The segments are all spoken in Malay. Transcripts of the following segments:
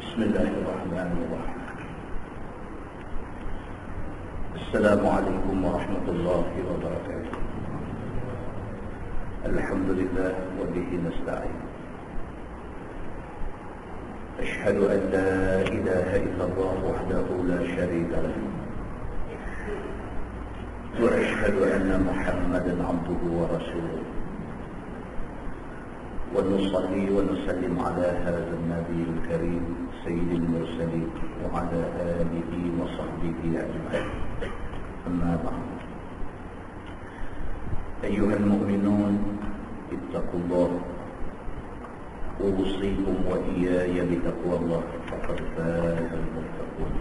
بسم الله الرحمن الرحيم. السلام عليكم ورحمة الله وبركاته. الحمد لله وبه نستعين. أشهد أن لا إله إلا الله وحده لا شريك له، وأشهد أن محمدا عبده ورسوله، ونصلي ونسلم على هذا النبي الكريم سيد المرسلين وعلى آله وصحبه أجمعين. أما بعد، أيها المؤمنون اتقوا الله، أوصيكم وإياي بتقوى الله، فقد فاز المتقون.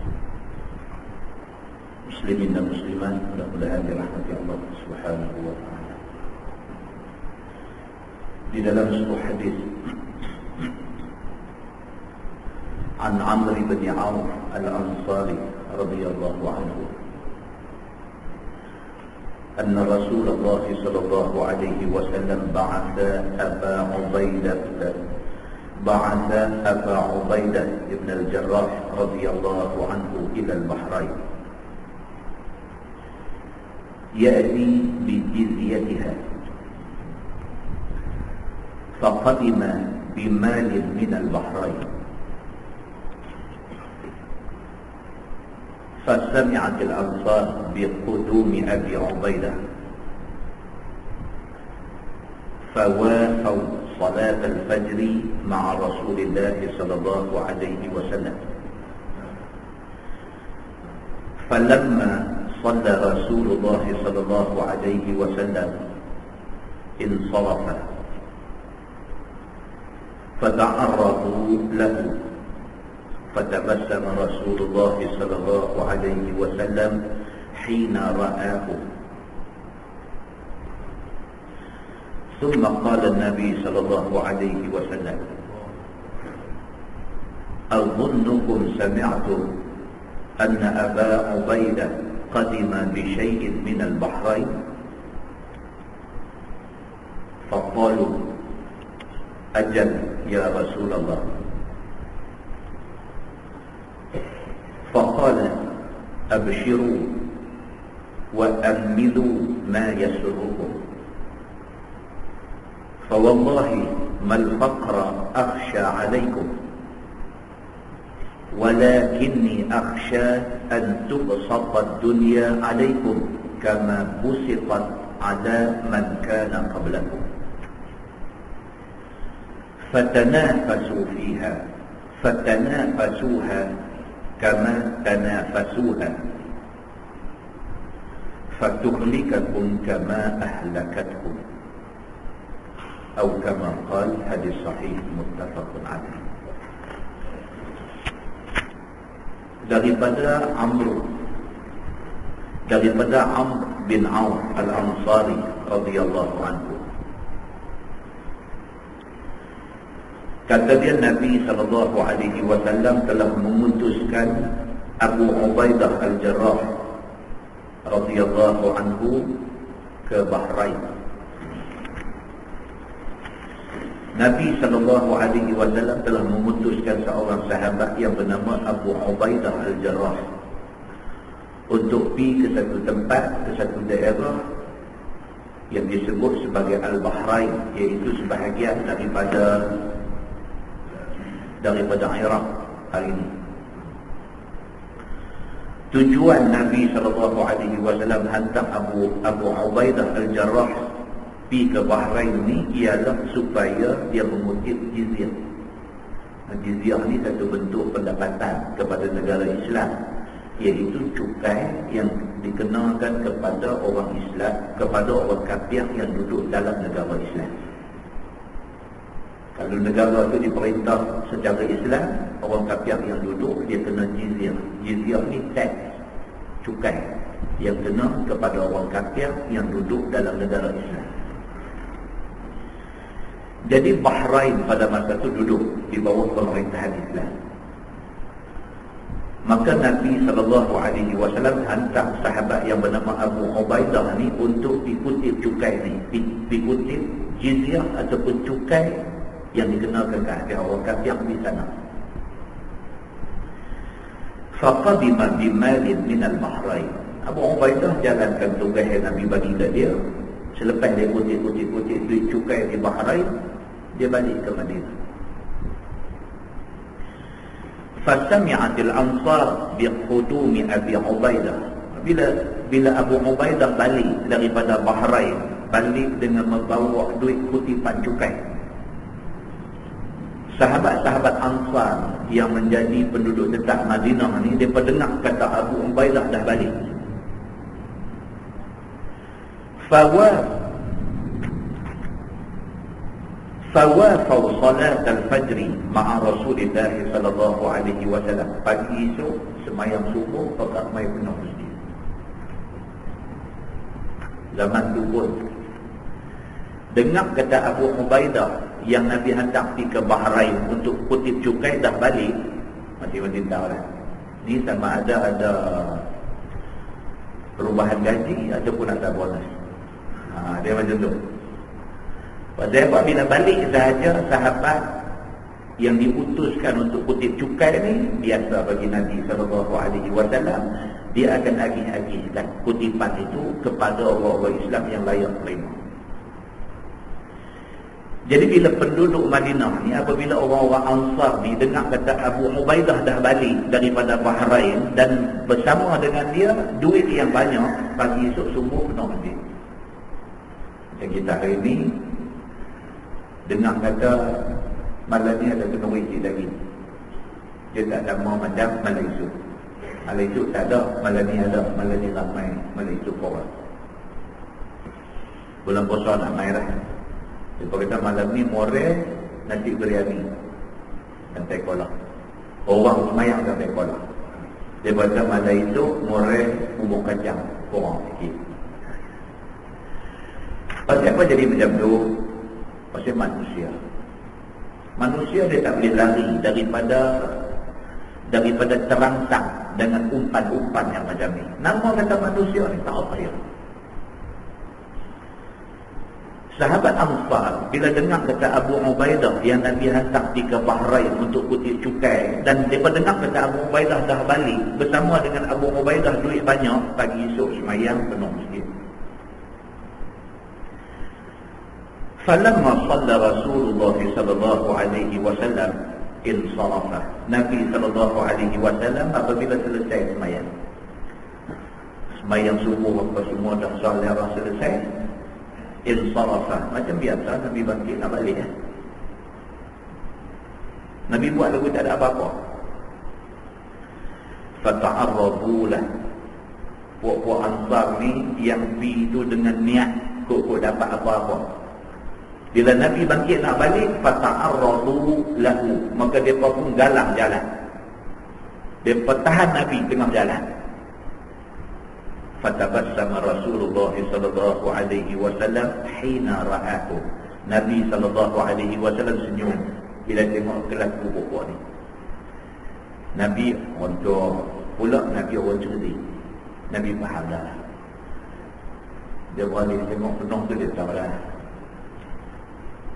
Muslimin dan muslimat, mudah-mudahan dirahmati Allah Subhanahu wa ta'ala. Di dalam sebuah hadis an Amr bin Auf al-Ansari radhiyallahu anhu, أن رسول الله صلى الله عليه وسلم بعث أبا عبيدة بن الجراح رضي الله عنه إلى البحرين يأتي بجزيتها، فقدم بمال من البحرين، فسمعت الأنصار بقدوم أبي عبيدة فوافوا صلاة الفجر مع رسول الله صلى الله عليه وسلم. فلما صلى رسول الله صلى الله عليه وسلم انصرف، فتعرضوا له، فتبسم رسول الله صلى الله عليه وسلم حين رآه، ثم قال النبي صلى الله عليه وسلم: أظنكم سمعتم أن أبا عبيدة قدم بشيء من البحرين؟ فقالوا: أجل يا رسول الله. فقال: أبشروا وأملوا ما يسركم، فوالله ما الفقر أخشى عليكم، ولكني أخشى أن تبسط الدنيا عليكم كما بسطت على من كان قبلكم، فتنافسوا فيها، فتنافسوها كما تنافسوها، فتهلككم كما أهلكتكم، أو كما قال. حديث صحيح متفق عليه. Daripada Amr bin Auf al-Ansari radhiyallahu anhu, kata dia, Nabi sallallahu alaihi wasallam telah memutuskan Abu Ubaidah al-Jarrah radhiyallahu anhu ke Bahrain. Nabi sallallahu alaihi wasallam telah memutuskan seorang sahabat yang bernama Abu Ubaidah al-Jarrah untuk pergi ke satu tempat, ke satu daerah yang disebut sebagai Al-Bahrain, iaitu sebahagian daripada Iraq hari ini. Tujuan Nabi sallallahu alaihi wasallam hantar Abu Ubaidah al-Jarrah pergi ke Bahrain ni ialah supaya dia mengutip jizyah. Jizyah ni satu bentuk pendapatan kepada negara Islam, iaitu cukai yang dikenakan kepada orang Islam, kepada orang kafir yang duduk dalam negara Islam. Kalau negara itu diperintah secara Islam, orang kafir yang duduk dia kena jizyah. Jizyah ni tax, cukai yang kena kepada orang kafir yang duduk dalam negara Islam. Jadi Bahrain pada masa itu duduk di bawah pemerintahan Islam. Maka Nabi SAW hantar sahabat yang bernama Abu Ubaidah ni untuk ikutip cukai ni, ikutip jizyah ataupun cukai yang dikenakan ke orang kafir di sana. faqadima bimalin minal Bahrain. Abu Ubaidah jalankan tugas yang Nabi bagi kat dia. Selepas dia kutip duit cukai di Bahrain, dia balik ke Madinah. Fasami'atil ansar biqudumi Abi Ubaidah. Bila Abu Ubaidah balik daripada Bahrain, balik dengan membawa duit kutipan cukai, sahabat-sahabat Ansar yang menjadi penduduk tetap Madinah ni, dia dengar kata Abu Ubaidah dah balik. Fawafau salat al-fajri ma'a Rasulullah sallallahu alaihi wasallam. Pagi esok semayang subuh pakat mai penuh masjid. Zaman tu pun dengar kata Abu Ubaidah yang Nabi hantar pergi ke Bahrain untuk kutip cukai dah balik, masing-masing tahu lah. Ni sama ada perubahan gaji ataupun ada bonus. Dia macam tu. Pasal apa? Bila balik sahaja sahabat yang diutuskan untuk kutip cukai ni, biasa bagi Nabi SAW, dia akan agih-agihkan kutipan itu kepada orang-orang Islam yang layak terima. Jadi bila penduduk Madinah ni, apabila orang-orang Ansar ni dengar kata Abu Ubaidah dah balik daripada Bahrain dan bersama dengan dia duit yang banyak, pagi esok semua penuh masjid. Macam kita hari ni dengar kata malam ni ada kena wajib lagi, dia tak sama macam malam esok. Malam esok tak ada, malam ni ada, malam ni ramai, malam esok korang. Bulan puasa nak main dah. Dia kata malam ni moreh nasi biryani dan teh kolak. Orang semayang dan teh kolak. Dia kata malam itu moreh bubuk kacang, kurang sikit. Pasal apa jadi macam tu? Pasal manusia. Manusia dia tak boleh lari daripada terangsang dengan umpan-umpan yang macam ni. Nama kata manusia ni tak apa ya. Sahabat Ansar bila dengar kata Abu Ubaidah yang Nabi hantar pergi ke Bahrain untuk kutip cukai, dan mereka dengar kata Abu Ubaidah dah balik bersama dengan Abu Ubaidah duit banyak, pagi esok semayang penuh masjid. Falamma shalla Rasulullah sallallahu alaihi wasallam insarafa. Nabi sallallahu alaihi wasallam apabila selesai semayang subuh apa semua dah salat selesai, insarafa. Macam biasa Nabi bangkit nak balik. Nabi buat lagu tak ada apa-apa. Fata'arradu lah. Puak-puak Ansar ni yang pergi tu dengan niat kok dapat apa-apa. Bila Nabi bangkit nak balik, fata'arradu lahu, maka dia pun galang jalan. Dia pertahan Nabi tengah jalan. Fatabassama Rasulullah sallallahu alaihi wasallam hina ra'ahu. Nabi sallallahu alaihi wasallam senyum bila tengok kelaku pokok ni. Nabi untuk pula Nabi orang cerdik. Nabi faham dah. Dia berani tengok penuh tu dia tahu dah.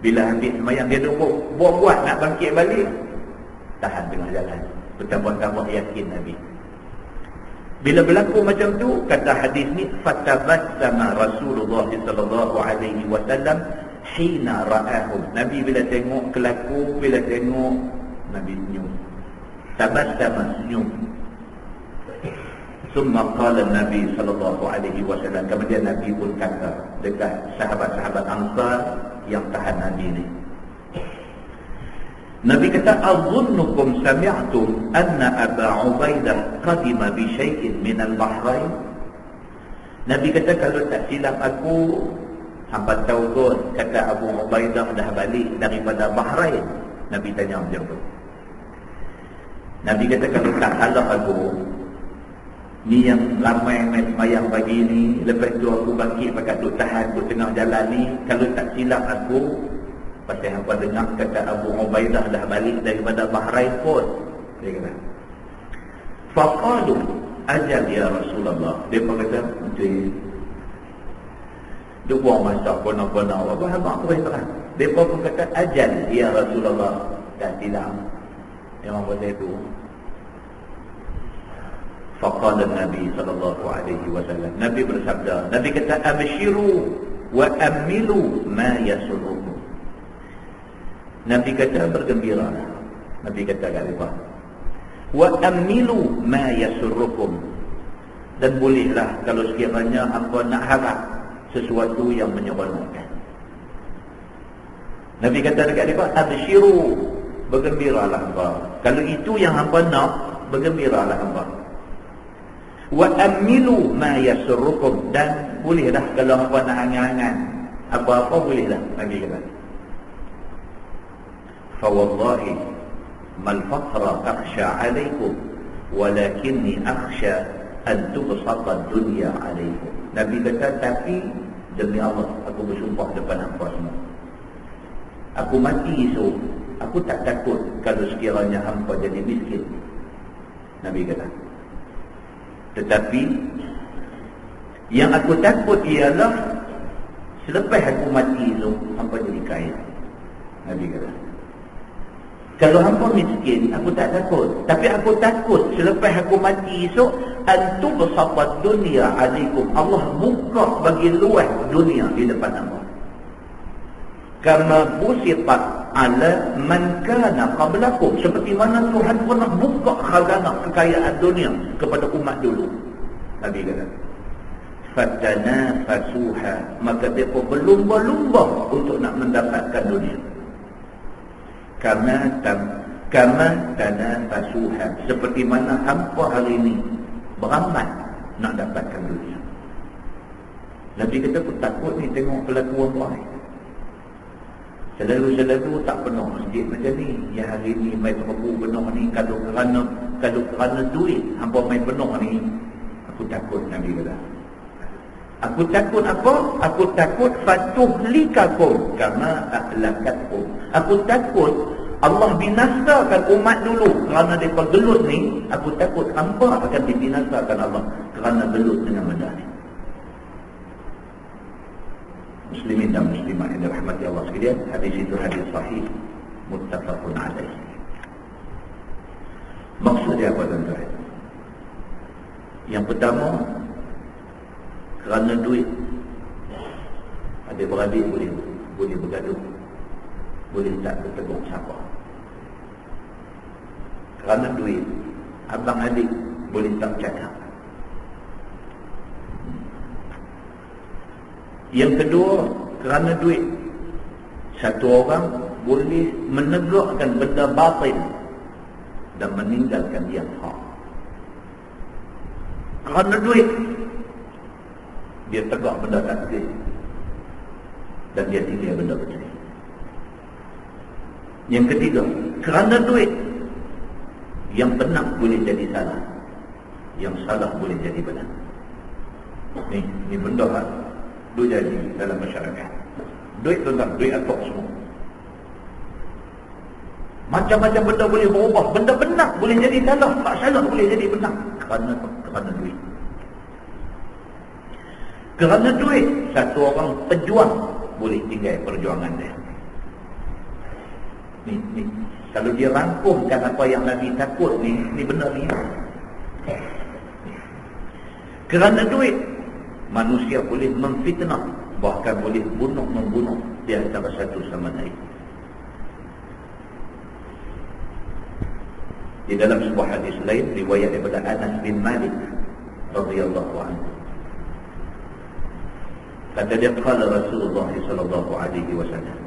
Bila habis semayang dia tu buat nak bangkit balik, tahan tengah jalan. Bertambah-tambah yakin Nabi. Bila berlaku macam tu, kata hadis ni, fatabassama Rasulullah sallallahu alaihi wasallam hina ra'ahu. Nabi bila tengok kelaku, bila tengok Nabi senyum. Tabassama, senyum. Summa qala Nabi sallallahu alaihi wasallam, kemudian Nabi pun kata dekat sahabat-sahabat Ansar yang tahan Nabi ni. Nabi kata, "Azunnukum sami'tum anna Aba Ubaidah qadima bi syai'in min al-Bahrain." Nabi kata, kalau tak silap aku, hampa tahu kot kata Abu Ubaidah dah balik daripada Bahrain. Nabi tanya macam tu. Nabi kata, kalau tak salah aku, ni yang ramai main semayang pagi ni, lepas tu aku bangkit pakat duk tahan duk tengah jalan ni, kalau tak silap aku, pasal hampa dengar kata Abu Ubaidah dah balik daripada Bahrain pun. Dia kata, faqalu ajal ya Rasulullah. Dia pun kata, macam dia buang masa kona-kona apa habaq aku terang. Dia pun kata, ajal ya Rasulullah. Tak silap memang boleh tu. Faqala Nabi sallallahu alaihi wasallam, Nabi bersabda, Nabi kata, abshiru wa amilu ma yasurrukum. Nabi kata, bergembiralah. Nabi kata kat mereka, wa amilu ma yasurrukum, dan bolehlah kalau sekiranya hangpa nak harap sesuatu yang menyeronokkan. Nabi kata dekat mereka, abshiru, bergembiralah hangpa. Kalau itu yang hangpa nak, bergembiralah hangpa. Wa amilu ma yasurrukum, dan bolehlah kalau hangpa nak angan-angan apa-apa, bolehlah. Nabi kata, fa wallahi mal faqra akhsha alaikum walakinni akhsha an tubsata dunya alaikum. Nabi kata, tapi demi Allah aku bersumpah depan hangpa semua, aku mati esok, aku tak takut kalau sekiranya hangpa jadi miskin. Nabi kata, tetapi yang aku takut ialah selepas aku mati esok hangpa jadi kaya. Nabi kata, kalau hangpa miskin aku tak takut, tapi aku takut selepas aku mati esok antum bersafat dunia alaikum, Allah buka bagi luas dunia di depan hangpa, kama busitat ala man kana qablakum, seperti mana Tuhan pernah buka khazanah kekayaan dunia kepada umat dulu. Nabi kata, fatanafasuha, maka mereka berlumba-lumba untuk nak mendapatkan dunia. Kama tanafasuha, seperti mana hampa hari ini beramal nak dapatkan dunia. Nabi kata, aku takut ni tengok kelakuan orang ni. Selalu tak penuh masjid macam ni. Yang hari ni main terlalu penuh ni, kalau kerana duit hampa main penuh ni, aku takut. Nabi kata, aku takut apa? Aku takut fatuhlikakum kama ahlakatkum. Aku takut Allah binasakan umat dulu kerana mereka gelut ni. Aku takut hampa akan dibinasakan Allah kerana gelut dengan benda ni. Muslimin dan muslimat yang dirahmati Allah sekalian, hadis itu hadis sahih muttafaqun alaih. Maksud dia apa tuan-tuan? Yang pertama, kerana duit adik-beradik boleh bergaduh, boleh tak bertegur siapa. Kerana duit abang adik boleh tak cakap. Yang kedua, kerana duit satu orang boleh menegakkan benda batil dan meninggalkan yang hak. Kerana duit dia tegak benda takdir dan dia tinggal benda betul. Yang ketiga, kerana duit yang benar boleh jadi salah, yang salah boleh jadi benar. Ni benda tu jadi dalam masyarakat. Duit tentang duit atok semua. Macam-macam benda boleh berubah. Benda benar boleh jadi salah, tak salah boleh jadi benar. Kerana duit. Kerana duit, satu orang pejuang boleh tinggal perjuangan dia. Ni kalau dia rangkumkan apa yang Nabi takut ni benar ni. Kerana duit, manusia boleh memfitnah, bahkan boleh membunuh di antara satu sama lain. Di dalam sebuah hadis lain riwayat daripada Anas bin Malik radhiyallahu anhu, kata dia, qala Rasulullah sallallahu alaihi wasallam,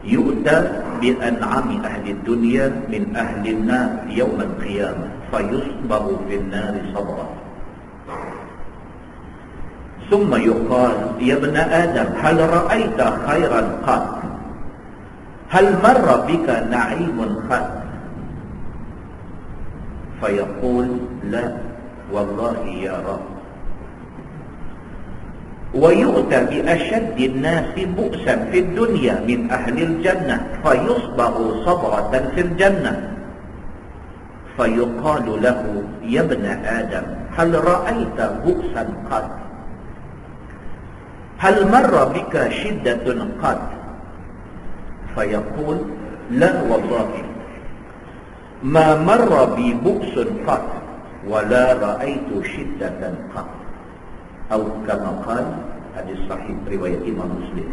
yu'ta bi an'ami ahli dunya min ahli an-nar yawm al-qiyamah fayusbahu fi an-nar sabra. ثم يقال يا ابن آدم هل رأيت خيرا قط؟ هل مر بك نعيم قط؟ فيقول لا والله يا رب. ويؤتى بأشد الناس بؤسا في الدنيا من أهل الجنة فيصبغ صبغة في الجنة فيقال له يا ابن آدم هل رأيت بؤسا قط؟ هل مر بك شدة قط؟ فيقول لا والله ما مر بي بؤس قط wala ra'aitu syiddatan qat. Atau kama qala, hadis sahih riwayat Imam Muslim.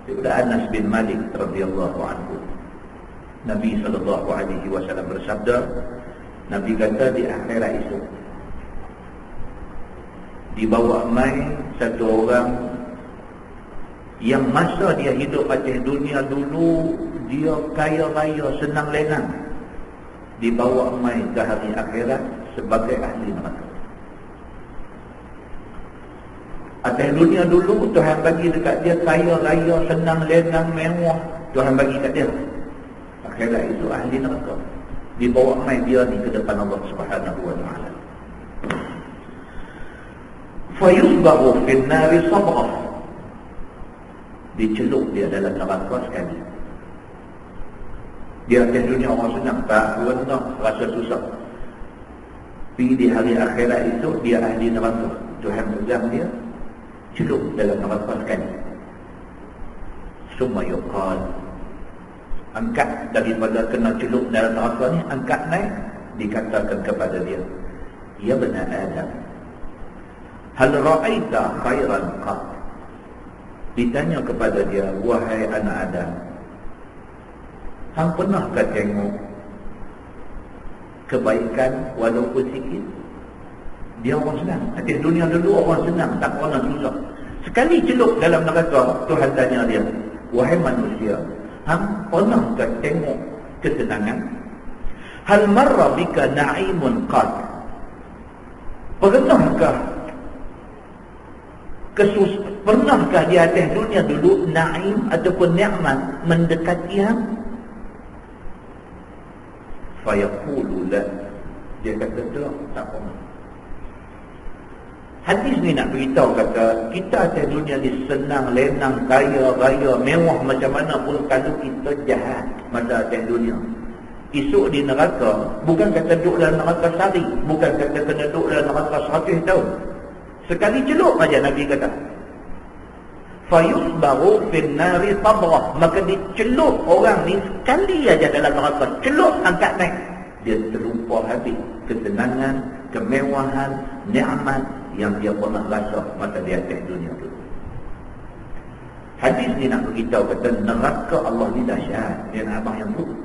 Daripada Anas bin Malik radhiyallahu anhu, Nabi sallallahu alaihi wasallam bersabda, Nabi kata di akhirat itu dibawa mai satu orang yang masa dia hidup atas dunia dulu dia kaya raya, senang lenang, dibawa mai ke hari akhirat sebagai ahli neraka. Atas dunia dulu Tuhan bagi dekat dia kaya raya, senang lenang, mewah, Tuhan bagi kat dia. Akhirat itu ahli neraka, dibawa mai dia ni ke depan Allah Subhanahu wa taala. Fayusbahu fin nari sabghah, dicelup dia dalam neraka sekali. Dia atas dunia orang senang, tak rendah, rasa susah. Pergi di hari akhirat itu dia ahli neraka, Tuhan pegang dia, celup dalam neraka sekali. Summa yuqal, angkat daripada kena celup dalam neraka ni, angkat naik, dikatakan kepada dia, ya bani Adam, hal ra'aita khairan qat. Ditanya kepada dia, wahai anak Adam, hang pernahkah tengok kebaikan walaupun sikit? Dia orang senang, atas dunia dulu orang senang, tak pernah susah. Sekali celup dalam neraka, Tuhan tanya dia, wahai manusia, hang pernahkah tengok ketenangan? Hal marra bika na'imun qat. Pernahkah di atas dunia dulu na'im ataupun nikmat mendekati hang? Fayaqulu la. Dia kata tak pernah. Hadis ni nak beritahu kata kita atas dunia ni senang, lenang, kaya, raya, mewah macam mana pun, kalau kita jahat masa atas dunia, esok di neraka, bukan kata duduk dalam neraka sehari, bukan kata kena duduk dalam neraka 100 tahun. Sekali celup aja Nabi kata. Fayusbahu fin nari sabghah, maka dicelup orang ni sekali aja dalam neraka, celup angkat naik. Dia terlupa habis kesenangan, kemewahan, nikmat yang dia pernah rasa masa di atas dunia dulu. Hadis ni nak beritahu kata neraka Allah ni dahsyat, dia nak abang yang buruk.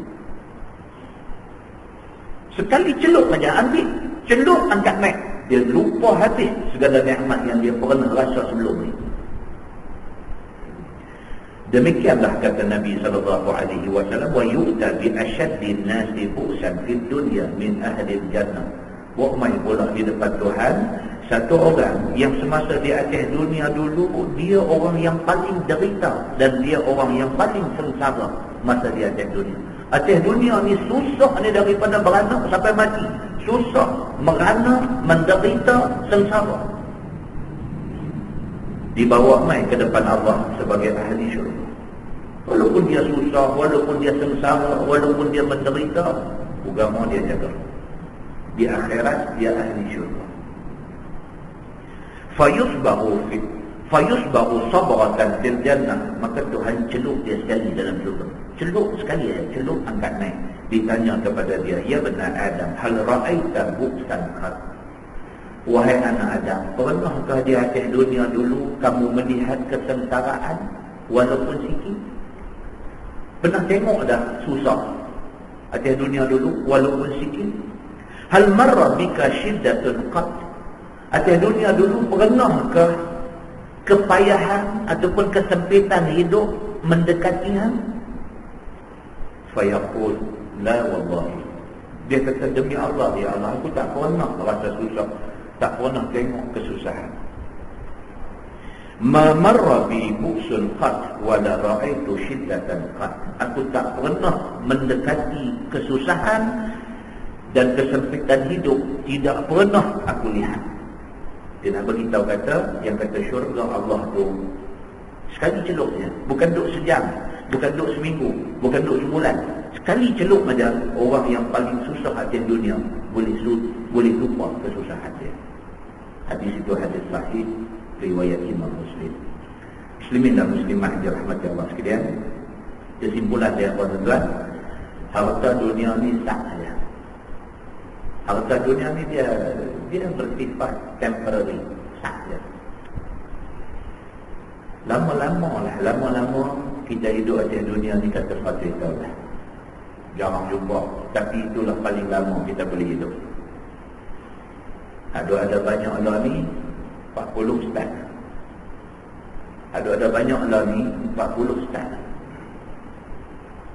Sekali celup aja ambil, celup angkat naik, dia lupa habis segala nikmat yang dia pernah rasa sebelum ni. Demikianlah kata Nabi sallallahu alaihi wasallam, wa yu'ta bi ashaddin nasi bu'san fid dunya min ahli jannah. Wa mai pula di depan Tuhan satu orang yang semasa di atas dunia dulu dia orang yang paling derita dan dia orang yang paling sengsara masa di atas dunia. Atas dunia ni susah ni daripada beranak sampai mati. Susah, merana, menderita, sengsara. Dibawa mai ke depan Allah sebagai ahli syurga. Walaupun dia susah, walaupun dia sengsara, walaupun dia menderita, agama dia jaga. Di akhirat dia ahli syurga. Fayusbahu sabratan fil jannah, maka Tuhan celup dia sekali dalam syurga. Celup sekali ya, celup angkat naik. Ditanya kepada dia, ya bani Adam, hal ra'aita bu'san qat. Wahai anak Adam, pernahkah di atas dunia dulu kamu melihat kesengsaraan walaupun sikit? Pernah tengok dah susah atas dunia dulu walaupun sikit? Hal marra bika syiddatun qat. Atas dunia dulu pernahkah kepayahan ataupun kesempitan hidup mendekati hang? Fayaqul la wallahi. Dia kata, demi Allah ya Allah, aku tak pernah rasa susah, tak pernah tengok kesusahan. Ma marra bi bu'sun qat wa la ra'aitu shiddatan qat. Aku tak pernah mendekati kesusahan dan kesempitan hidup, tidak pernah aku lihat. Dia nak beritahu kata, yang kata syurga Allah tu sekali celup je, bukan duduk sejam, bukan duduk seminggu, bukan duduk sebulan. Sekali celup aja orang yang paling susah atas dunia boleh lupa kesusahan dia. Hadis itu hadis sahih riwayat Imam Muslim. Muslimin dan muslimat dirahmati Allah sekalian, kesimpulan dia tuan-tuan, harta dunia ni tak saja. Harta dunia ni dia bersifat temporary saja. Lama-lama kita hidup atas dunia ni kata 100 tahun lah. Jarang jumpa, tapi itulah paling lama kita boleh hidup. Ada banyak lah ni 40 setahun. Ada banyak lah ni 40 setahun.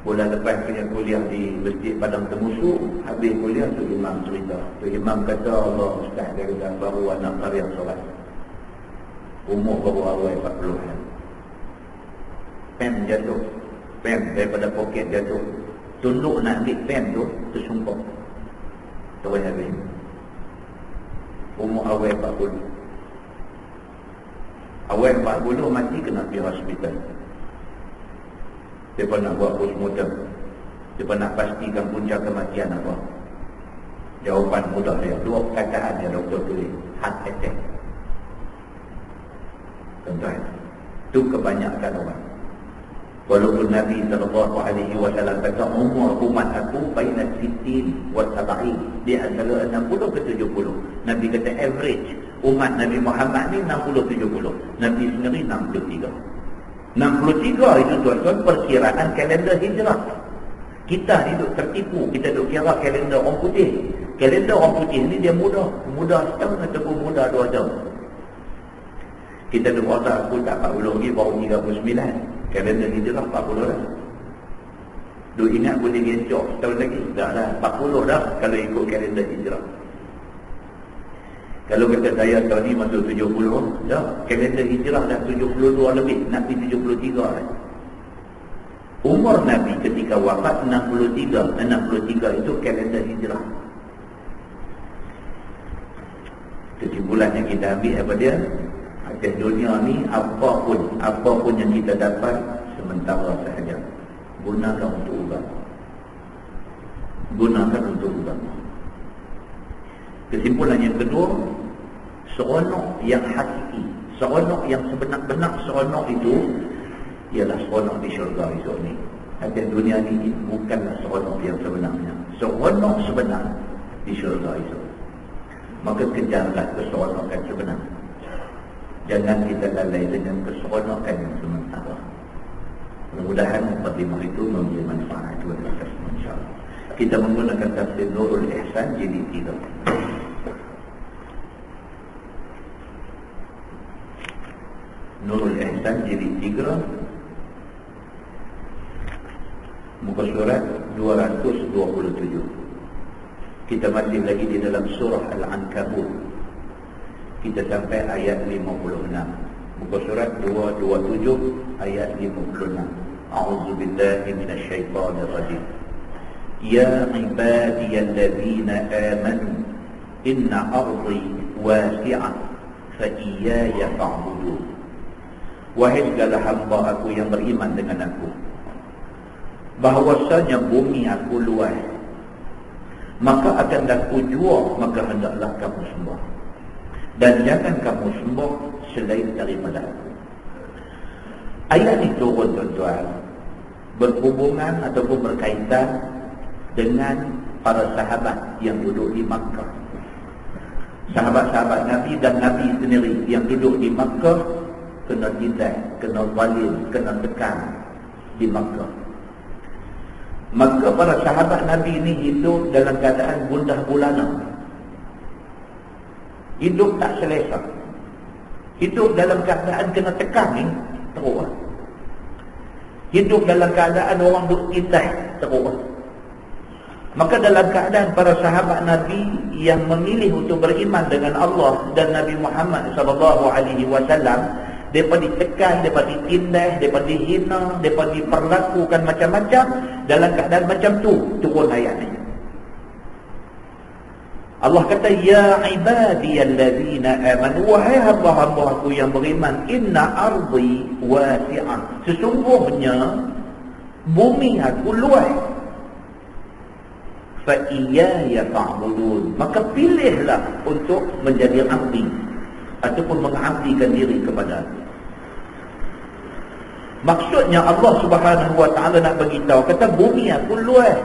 Bulan lepas saya kuliah di Masjid Padang Temusu, habis kuliah tu Imam cerita. Tu Imam kata, Allah Ustaz, dia kata baru anak karya solat. Umur baru awal 40-an. Pen jatuh. Pen daripada poket jatuh. Tunduk nak ambil pen tu, tersumpah. Terus habis. Umur awal 40. Awal 40 mati kena pergi hospital. Dia nak buat postmortem. Dia nak pastikan punca kematian apa. Jawapan mudah dia. 2 perkataan yang doktor tulis. Heart attack. Tuan-tuan, itu kebanyakan orang. Walaupun Nabi SAW kata umur umat aku baina 60 wa 70, di antara 60 ke 70. Nabi kata average umat Nabi Muhammad ni 60-70. Nabi sendiri 63. 63 itu tuan-tuan perkiraan kalender hijrah. Kita hidup tertipu, kita duk kira kalender orang putih. Kalender orang putih ni dia muda setahun ataupun muda 2 tahun. Kita duk rasa aku tak 40 lagi, baru 39. Kalender hijrah 40 dah. Duk ingat boleh gencok setahun lagi? Dah 40 dah kalau ikut kalender hijrah. Kalau kata saya tahun ni masuk 70, dah kalender hijrah dah 72 lebih, nak pergi 73 dah. Umur Nabi ketika wafat 63 itu kalender hijrah. Kesimpulan yang kita ambil apa dia? Atas dunia ni apapun yang kita dapat sementara sahaja. Gunakan untuk agama. Gunakan untuk agama. Kesimpulan yang kedua, seronok yang hakiki, seronok yang sebenar-benar seronok itu ialah seronok di syurga esok ni. Atas dunia ni bukanlah seronok yang sebenarnya. Seronok sebenar di syurga esok. Maka kejarlah keseronokan sebenar. Jangan kita lalai dengan keseronokan yang sementara. Mudah-mudahan mukadimah itu memberi manfaat kepada kita semua, insya-Allah. Kita menggunakan tafsir Nurul Ihsan jilid 3. Nurul Ihsan jilid 3, muka surat 227. Kita masih lagi di dalam surah Al-Ankabut. Kita sampai ayat 56. Muka surat 227 ayat 56. A'udzubillahi minasyaitonir rajim. Ya ibadiyalladzina amanu inna ardi wasi'ah fa iyaya fa'budun. Wahai segala hamba aku yang beriman dengan aku, bahwasanya bumi aku luas, maka akan aku jua, maka hendaklah kamu sembah. Dan jangan kamu sembah selain daripada aku. Ayat ini turun tuan-tuan berhubungan ataupun berkaitan dengan para sahabat yang duduk di Makkah. Sahabat-sahabat Nabi dan Nabi sendiri yang duduk di Makkah kena tindak, kena zalim, kena tekan di Makkah. Maka para sahabat Nabi ini hidup dalam keadaan gundah gulana. Hidup tak selesa. Hidup dalam keadaan kena tekan ni teruk. Hidup dalam keadaan orang duk titah teruk. Maka dalam keadaan para sahabat Nabi yang memilih untuk beriman dengan Allah dan Nabi Muhammad SAW, mereka ditekan, mereka ditindas, mereka dihina, mereka diperlakukan macam-macam. Dalam keadaan macam tu turun ayat ni. Allah kata, ya ibadiyalladzina amanu, wahai hamba-hamba aku yang beriman, inna ardi wasi'ah, sesungguhnya bumi aku luas, fa iyaya fa'budun, maka pilihlah untuk menjadi abdi ataupun mengabdikan diri kepada aku. Maksudnya Allah Subhanahu wa taala nak beritahu, kata bumi aku luas,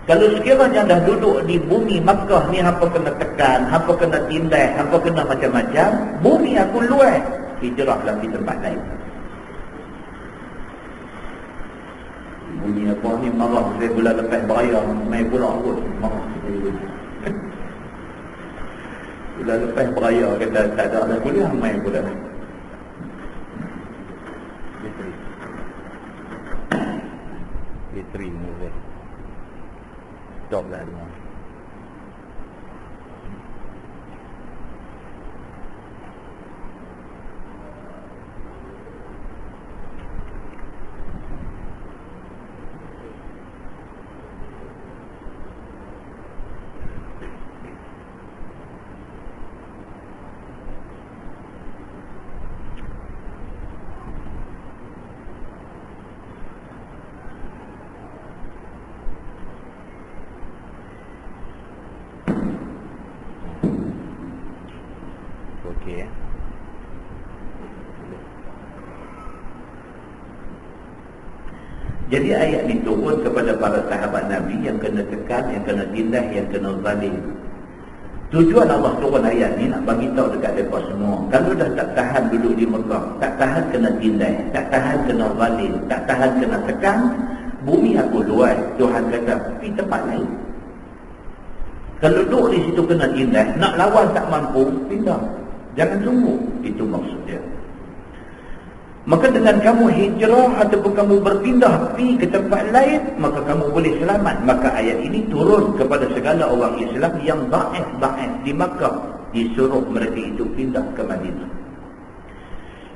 Kalau sekiranya dah duduk di bumi Makkah ni, hampa kena tekan, hampa kena tindas, hampa kena macam-macam, bumi aku luas, hijrahlah di tempat lain. Bunyi apa ni marah, saya bulan lepas beraya main pula kot, marah. Bulan lepas beraya kata tak ada dah kuliah, main pula. Bateri ni stop lah dia. Okey. Jadi ayat ni turun kepada para sahabat Nabi yang kena tekan, yang kena tindas, yang kena zalim. Tujuan Allah turun ayat ni nak bagi tahu dekat mereka semua, kalau dah tak tahan duduk di Mekah, tak tahan kena tindas, tak tahan kena zalim, tak tahan kena tekan, bumi aku luas, Tuhan kata pergi tempat lain. Kalau duduk di situ kena tindas, nak lawan tak mampu, pindah. Jangan tunggu. Itu maksudnya. Maka dengan kamu hijrah ataupun kamu berpindah pergi ke tempat lain, maka kamu boleh selamat. Maka ayat ini turun kepada segala orang Islam yang dhaif di Makkah, disuruh mereka itu pindah ke Madinah.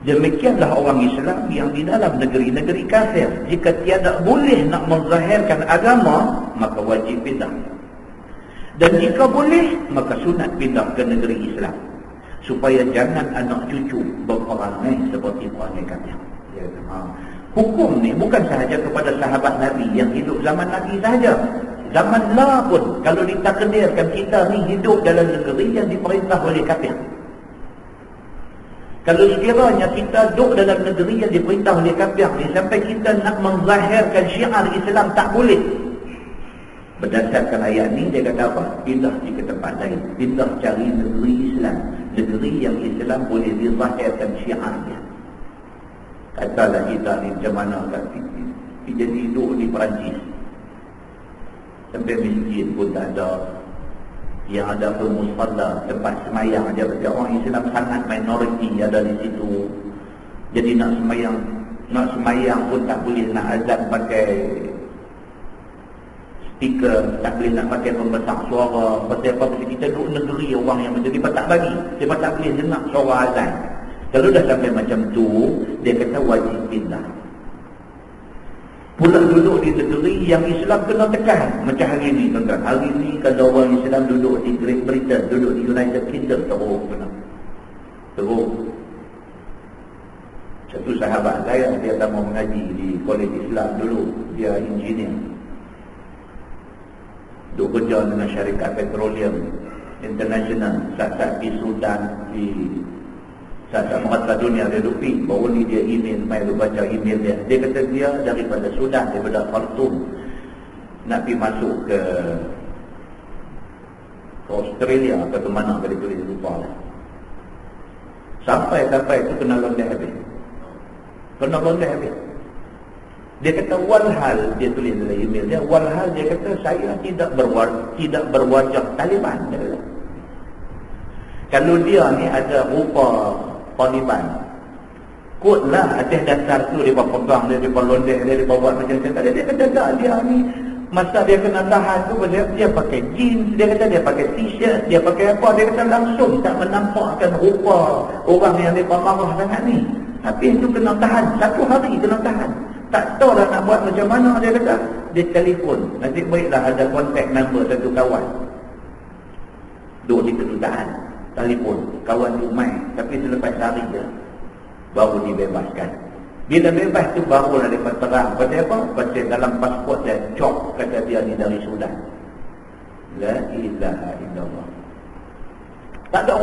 Demikianlah orang Islam yang di dalam negeri-negeri kafir, jika tiada boleh nak menzahirkan agama, maka wajib pindah. Dan jika boleh, maka sunat pindah ke negeri Islam, supaya jangan anak cucu berperangai seperti perangai kafir. Ya, hukum ni bukan sahaja kepada sahabat Nabi yang hidup zaman Nabi sahaja. Zaman lah pun, kalau ditakdirkan kita ni hidup dalam negeri yang diperintah oleh kafir. Kalau sekiranya kita duduk dalam negeri yang diperintah oleh kafir ni, sampai kita nak menzahirkan syiar Islam tak boleh. Berdasarkan ayat ni, dia kata apa? Pindah ke tempat lain. Pindah cari negeri Islam. Negeri yang Islam boleh dizahirkan syiarnya. Katalah kita ni macam mana kan? Jadi duduk di Perancis, sampai masjid pun tak ada. Yang ada pun musalla, tempat semayang aja. Orang Islam sangat minoriti ada di situ. Jadi nak semayang pun tak boleh, nak azan pakai speaker, tak boleh nak pakai pembesar suara. Pasal apa? Pasal kita duduk negeri orang yang macam dia tak bagi, dia tak boleh dengar suara azan. Kalau dah sampai macam tu, dia kata wajib pindah. Pula duduk di negeri yang Islam kena tekan. Macam hari ni tuan-tuan, hari ni kalau orang Islam duduk di Great Britain, duduk di United Kingdom, teruk kena. Teruk. Satu sahabat saya, dia tak mau mengaji di Kolej Islam dulu, dia engineer, duk kerja dengan syarikat petroleum international. Saat-saat di Sudan, di saat-saat merata dunia dia duk pergi. Baru ni dia email, main duk baca email dia. Dia kata dia daripada Sudan, daripada Khartoum, nak pergi masuk ke Australia atau ke mana ke dia tulis, lupa lah. Sampai itu kena londah habis. Kena londah habis. Dia kata walhal, dia tulis dalam email dia, walhal dia kata saya tidak berwajah Taliban. Dia kata. Kalau dia ni ada rupa Taliban, kutlah atas dasar tu dia pegang dia londah dia buat macam-macam. Dia kata tak, dia ni masa dia kena tahan tu, dia pakai jeans, dia kata dia pakai t-shirt, dia pakai apa, dia kata langsung tak menampakkan rupa orang yang dia marah sangat ni. Tapi itu kena tahan, 1 hari kena tahan. Tak tahu dah nak buat macam mana. Dia kata, dia telefon, nanti baiklah ada kontak number satu kawan duduk di kedutaan, telefon kawan tu main. Tapi selepas hari je baru dibebaskan. Bila bebas tu barulah dia terang. Pasal apa? Pasal dalam pasport dia cop, kata dia ni dari Sudan. La ilaha illallah. Tak ada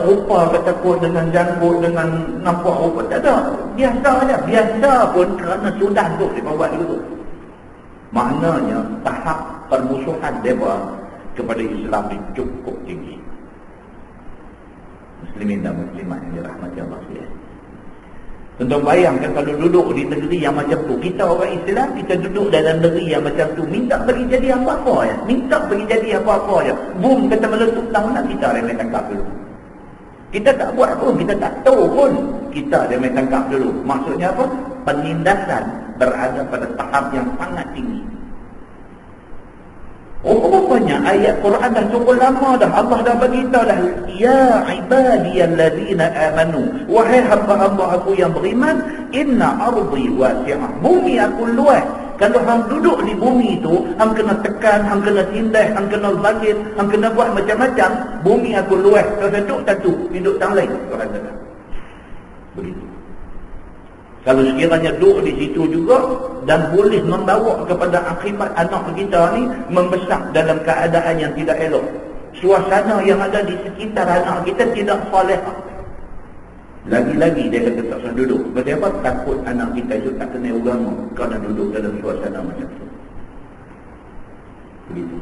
rupa kata kot dengan janggut, dengan nampak rupa. Tak ada. Biasa aja. Biasa pun kerana Sudan tu dia buat dulu. Maknanya tahap permusuhan mereka kepada Islam ini cukup tinggi. Muslimin dan muslimat yang dirahmati Allah sekalian. Tuan-tuan bayangkan kalau duduk di negeri yang macam tu, kita orang Islam, kita duduk dalam negeri yang macam tu, minta bagi jadi apa-apa ya, minta bagi jadi apa-apa ya. Boom kata meletup tahunan, kita remeh tangkap dulu. Kita tak buat pun, kita tak tahu pun, kita remeh tangkap dulu. Maksudnya apa? Penindasan berada pada tahap yang sangat tinggi. Rupanya ayat Quran dah cukup lama dah. Allah dah beritahu dah, ya ibadiyallazina amanu, wahai hamba-hamba aku yang beriman, inna ardi wasi'ah, bumi aku luas. Kalau hang duduk di bumi itu, hang kena tekan, hang kena tindas, hang kena bangkit, hang kena buat macam-macam. Bumi aku luas. Kalau duduk satu, duduk tang lain. Quran kata begitu. Kalau sekiranya duduk di situ juga dan boleh membawa kepada akibat anak kita ni membesar dalam keadaan yang tidak elok. Suasana yang ada di sekitar anak kita tidak soleh. Lagi-lagi dia kata tak usah duduk. Sebab apa? Takut anak kita itu tak kena agama kerana duduk dalam suasana macam tu. Begitu.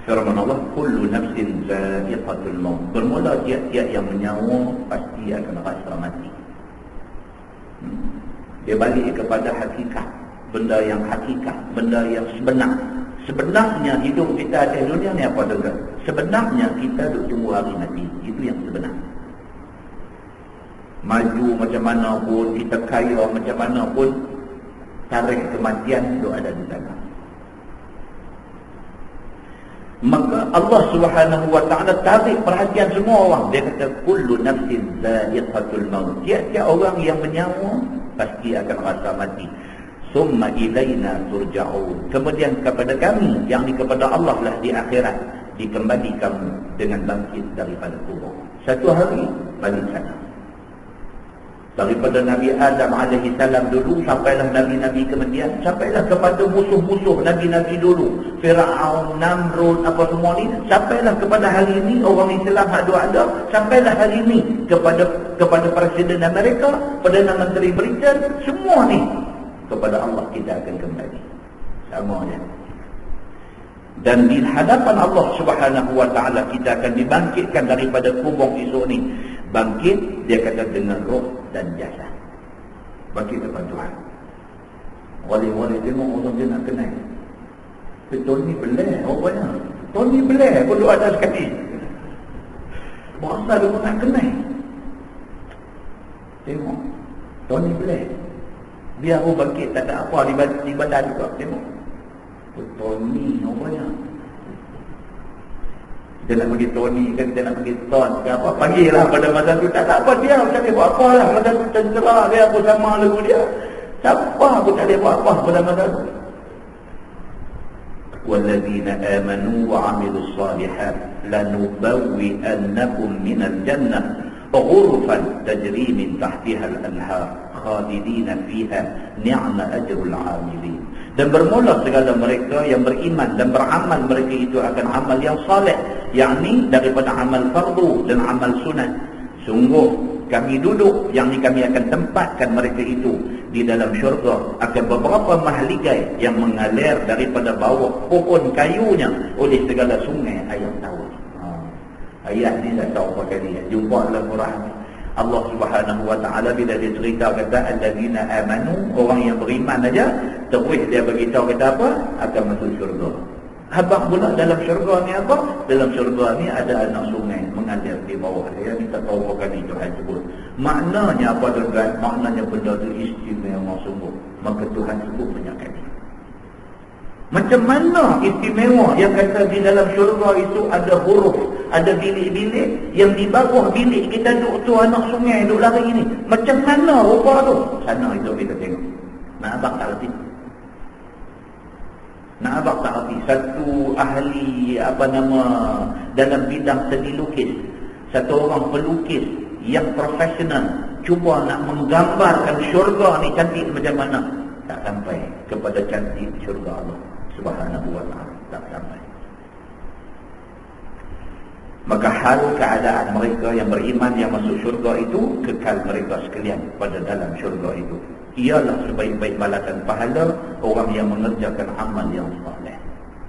Firman Allah, kullu nafsin za'iqatul maut. Bermula tiap-tiap yang menyawa pasti akan rasa mati. Dia balik kepada hakikat, benda yang hakikat, benda yang sebenar. Sebenarnya hidup kita atas dunia ni apa tuan? Sebenarnya kita duduk tunggu hari mati. Itu yang sebenar. Maju macam mana pun, kita kaya macam mana pun, tarikh kematian itu ada di tangan. Maka Allah Subhanahu wa ta'ala tarik perhatian semua orang. Dia kata kullu nafsin za'iqatul maut. Tiap-tiap orang yang menyawa pasti akan rasa mati. Summa ilaina turja'un. Kemudian kepada kami, yang ni kepada Allah lah di akhirat, dikembali kamu dengan bangkit daripada kubur. Satu hari balik sana. Daripada Nabi Adam alaihi salam dulu sampailah nabi-nabi kemudian, sampailah kepada musuh-musuh nabi-nabi dulu, Firaun, Namrud, apa semua ni, sampailah kepada hari ini orang Islam hak ada, sampailah hari ini kepada Presiden Amerika, Perdana Menteri Britain, semua ni kepada Allah kita akan kembali. Samanya. Dan di hadapan Allah Subhanahu wa ta'ala kita akan dibangkitkan daripada kubur esok ni. Bangkit, dia kata dengan roh dan jasad. Bangkit depan Tuhan. Wali-wali tengok orang dia nak kenal. Tony Blair, rupanya. Tony Blair pun duduk ada sekali. Masa dia pun nak kenal. Tengok. Tony Blair. Dia pun bangkit, tak ada apa di badan juga. Tengok. Tony, rupanya. Dia nak pergi Tony kan, dia nak pergi Ton ke apa, panggillah pada masa tu. Tak apa dia, tak boleh buat apa lah. Masa tu terserah dia, aku sama lagu dia. Siapa aku tak boleh buat apa pada masa tu. وَالَّذِينَ آمَنُوا وَعَمِلُوا الصَّالِحَاتِ لَنُبَوِّئَنَّكُمْ مِنَ الْجَنَّةِ غُرُفًا تَجْرِي مِنْ تَحْتِهَا الْأَنْهَارُ خَالِدِينَ فِيهَا نِعْمَ أَجْرُ الْعَامِلِينَ. Dan bermula segala mereka yang beriman dan beramal mereka itu akan amal yang saleh, yakni daripada amal fardu dan amal sunat. Sungguh kami duduk, yang ni kami akan tempatkan mereka itu di dalam syurga, akan beberapa mahligai yang mengalir daripada bawah pohon kayunya oleh segala sungai air tawar. Ayat ni tak tahu apa kali jumpa dalam Quran. Allah Subhanahu wa ta'ala bila dia cerita kata allazina amanu, orang yang beriman aja, terus dia beritahu kata apa? Akan masuk syurga. Habaq pula dalam syurga ni apa? Dalam syurga ni ada anak sungai mengalir di bawah dia. Kita tahu apa kali Tuhan sebut. Maknanya apa tuan-tuan? Maknanya benda tu istimewa sungguh. Maka Tuhan sebut banyak kali. Macam mana istimewa yang kata di dalam syurga itu ada huruf, ada bilik-bilik, yang di bawah bilik kita duduk tu anak sungai duduk lari ni. Macam mana rupa tu? Sana itu kita tengok. Nak abang tak reti? Nak abang tak reti? Satu ahli dalam bidang seni lukis, satu orang pelukis yang profesional cuba nak menggambarkan syurga ni cantik macam mana, tak sampai kepada cantik syurga Allah Subhanahu wa ta'ala, tak sampai. Maka hal keadaan mereka yang beriman yang masuk syurga itu, kekal mereka sekalian pada dalam syurga itu. ialah sebaik-baik balasan pahala orang yang mengerjakan amal yang saleh.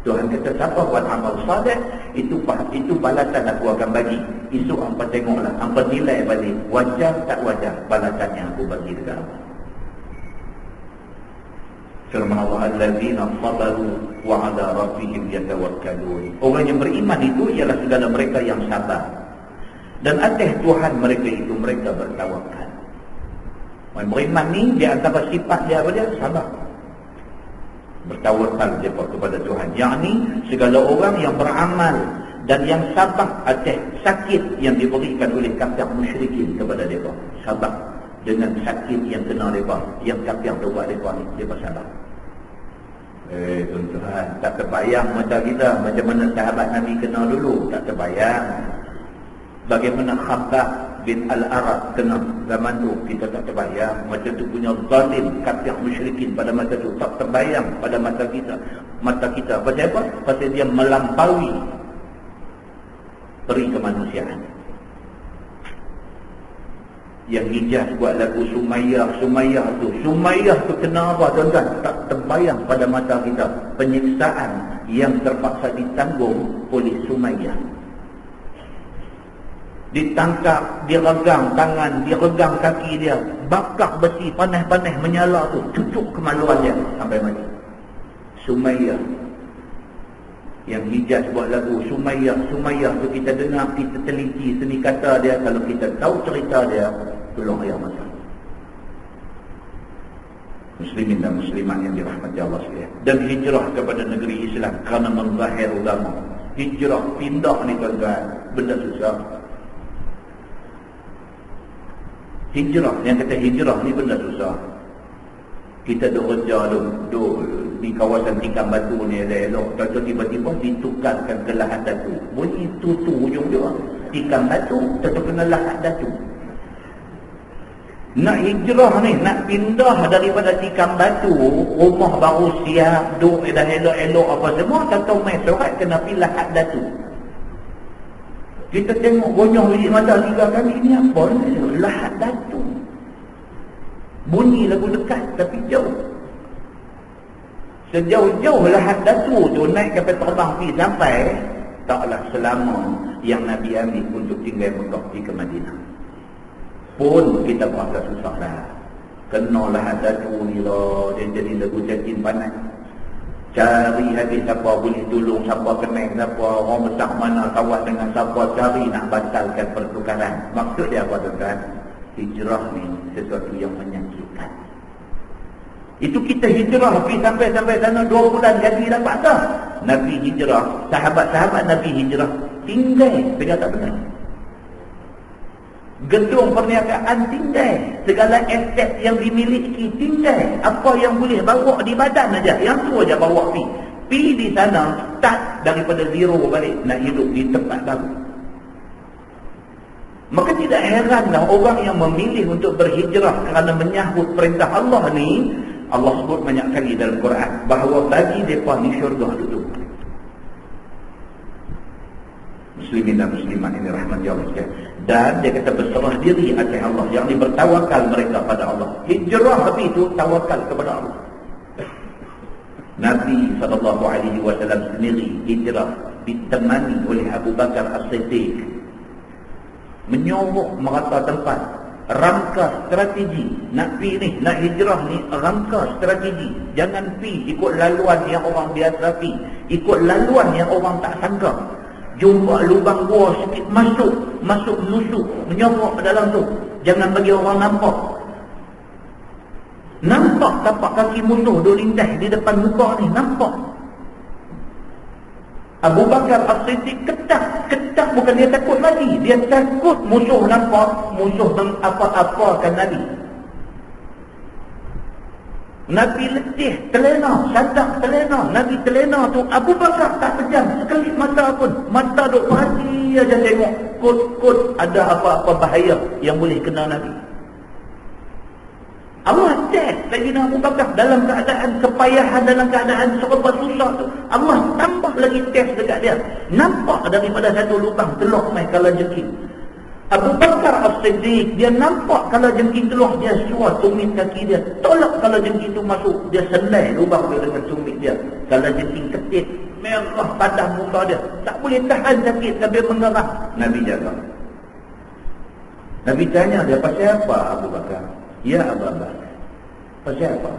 Tuhan kata siapa buat amal saleh, itu balasan aku akan bagi. Esok hampa tengoklah, hampa nilai balik wajar tak wajar balasan yang aku bagi dekat hampa. Firman Allah, allazina sabaru wa ala rabbihim yatawakkalun. Orang yang beriman itu ialah segala mereka yang sabar, dan atas Tuhan mereka itu mereka bertawakal. Orang beriman ni di antara sifat dia apa dia? Sabar. Bertawakal mereka kepada Tuhan. Yang ni segala orang yang beramal dan yang sabar atas sakit yang diberikan oleh kafir musyrikin kepada mereka. Sabar dengan sakit yang kena mereka, yang kafir tu buat mereka ni, mereka sabar. Tuan-tuan, tak terbayang mata kita macam mana sahabat Nabi kena dulu. Tak terbayang bagaimana Khabbab bin Al-Arad kena zaman tu. Kita tak terbayang. Macam tu punya zalim kafir musyrikin pada masa tu. Tak terbayang pada mata kita. Pasal apa? Pasal dia melampaui peri kemanusiaan. Yang Hijaz buat lagu Sumayyah tu kena apa tuan-tuan? Tak terbayang pada mata kita penyiksaan yang terpaksa ditanggung oleh Sumayyah. Ditangkap, diregang tangan, diregang kaki dia, bakar besi panas-panas menyala tu, cucuk kemaluan dia sampai mati. Sumayyah. Yang Hijaz buat lagu Sumayyah tu kita dengar, kita teliti seni kata dia. Kalau kita tahu cerita dia, tolong ayah masa. Muslimin dan muslimat yang dirahmati Allah sekalian. Dan hijrah kepada negeri Islam kerana menzahir agama. Hijrah, pindah ni tuan-tuan, benda susah. Hijrah, yang kata hijrah ni benda susah. Kita duk kerja di kawasan tikam batu ni elok-elok, contoh tiba-tiba ditukarkan ke lahat datu. Bunyi tutu ujung dia. Tikam batu, tentu kena lahat datu. Nak hijrah ni, nak pindah daripada tikam batu, rumah baru siap, duk dah elok-elok apa semua, tak tahu main surat kena pilih lahat datu. Kita tengok gonyong biji mata 3 kali ni apa ni? Lahat datu. Bunyi lagu dekat tapi jauh. Sejauh-jauh lahat datu tu naik kapal terbang pergi sampai, taklah selama yang Nabi ambil untuk tinggal Mekah ke Madinah. Pun kita berasa susah lah. Kena lahat datu ni lah, dia jadi lagu cacing panas. Cari habis siapa boleh tolong, siapa kenal, siapa orang besar mana kawat dengan siapa, cari nak batalkan pertukaran. Maksud dia apa tuan-tuan? Hijrah ni sesuatu yang menyakitkan. Itu kita hijrah pergi sampai sana 2 bulan jadi dapat dah. Nabi hijrah, sahabat-sahabat Nabi hijrah tinggal, dia tak benar. Gedung perniagaan tinggal, segala aset yang dimiliki tinggal. Apa yang boleh bawa di badan aja, yang tu aja bawa pi di sana, start daripada zero balik nak hidup di tempat baru. Maka tidak heranlah orang yang memilih untuk berhijrah kerana menyahut perintah Allah ni, Allah sebut banyak kali dalam Quran bahawa bagi mereka ni syurga duduk. Muslimin dan muslimat ini rahmati Allah sekalian. Dan dia kata berserah diri atas Allah, yang bertawakal mereka pada Allah. Hijrah tapi itu tawakal kepada Allah. Nabi SAW sendiri hijrah ditemani oleh Abu Bakar As-Siddiq, menyuruh merata tempat, rangka strategi. Nak pi ni, nak hijrah ni, rangka strategi. Jangan pi ikut laluan yang orang biasa pi, ikut laluan yang orang tak sangka. Jumpa lubang gua sikit, masuk nusuk, menyokok ke dalam tu. Jangan bagi orang nampak. Nampak tapak kaki musuh duk lintas di depan muka ni, nampak. Abu Bakar As-Siddiq ketak bukan dia takut lagi, dia takut musuh nampak, musuh apa-apakan Nabi. Nabi letih, terlena, sadak terlena. Nabi terlena tu, Abu Bakar tak pejam sekali mata pun. Mata duk perhati aja tengok, kot ada apa-apa bahaya yang boleh kena Nabi. Allah test lagi Abu Bakar dalam keadaan kepayahan, dalam keadaan serba susah tu. Allah tambah lagi test dekat dia. Nampak daripada satu lubang teluk mai kala jengking. Abu Bakar As-Siddiq, dia nampak kalau jengking keluar, dia suar tumit kaki dia. Tolak kalau jengking itu masuk, dia selai lubang dia dengan tumit dia. Kalau jengking ketik, merah padam muka dia. Tak boleh tahan sakit sampai mengerah. Nabi jaga. Nabi tanya dia, pasal apa Abu Bakar? Ya Abu Bakar, pasal apa?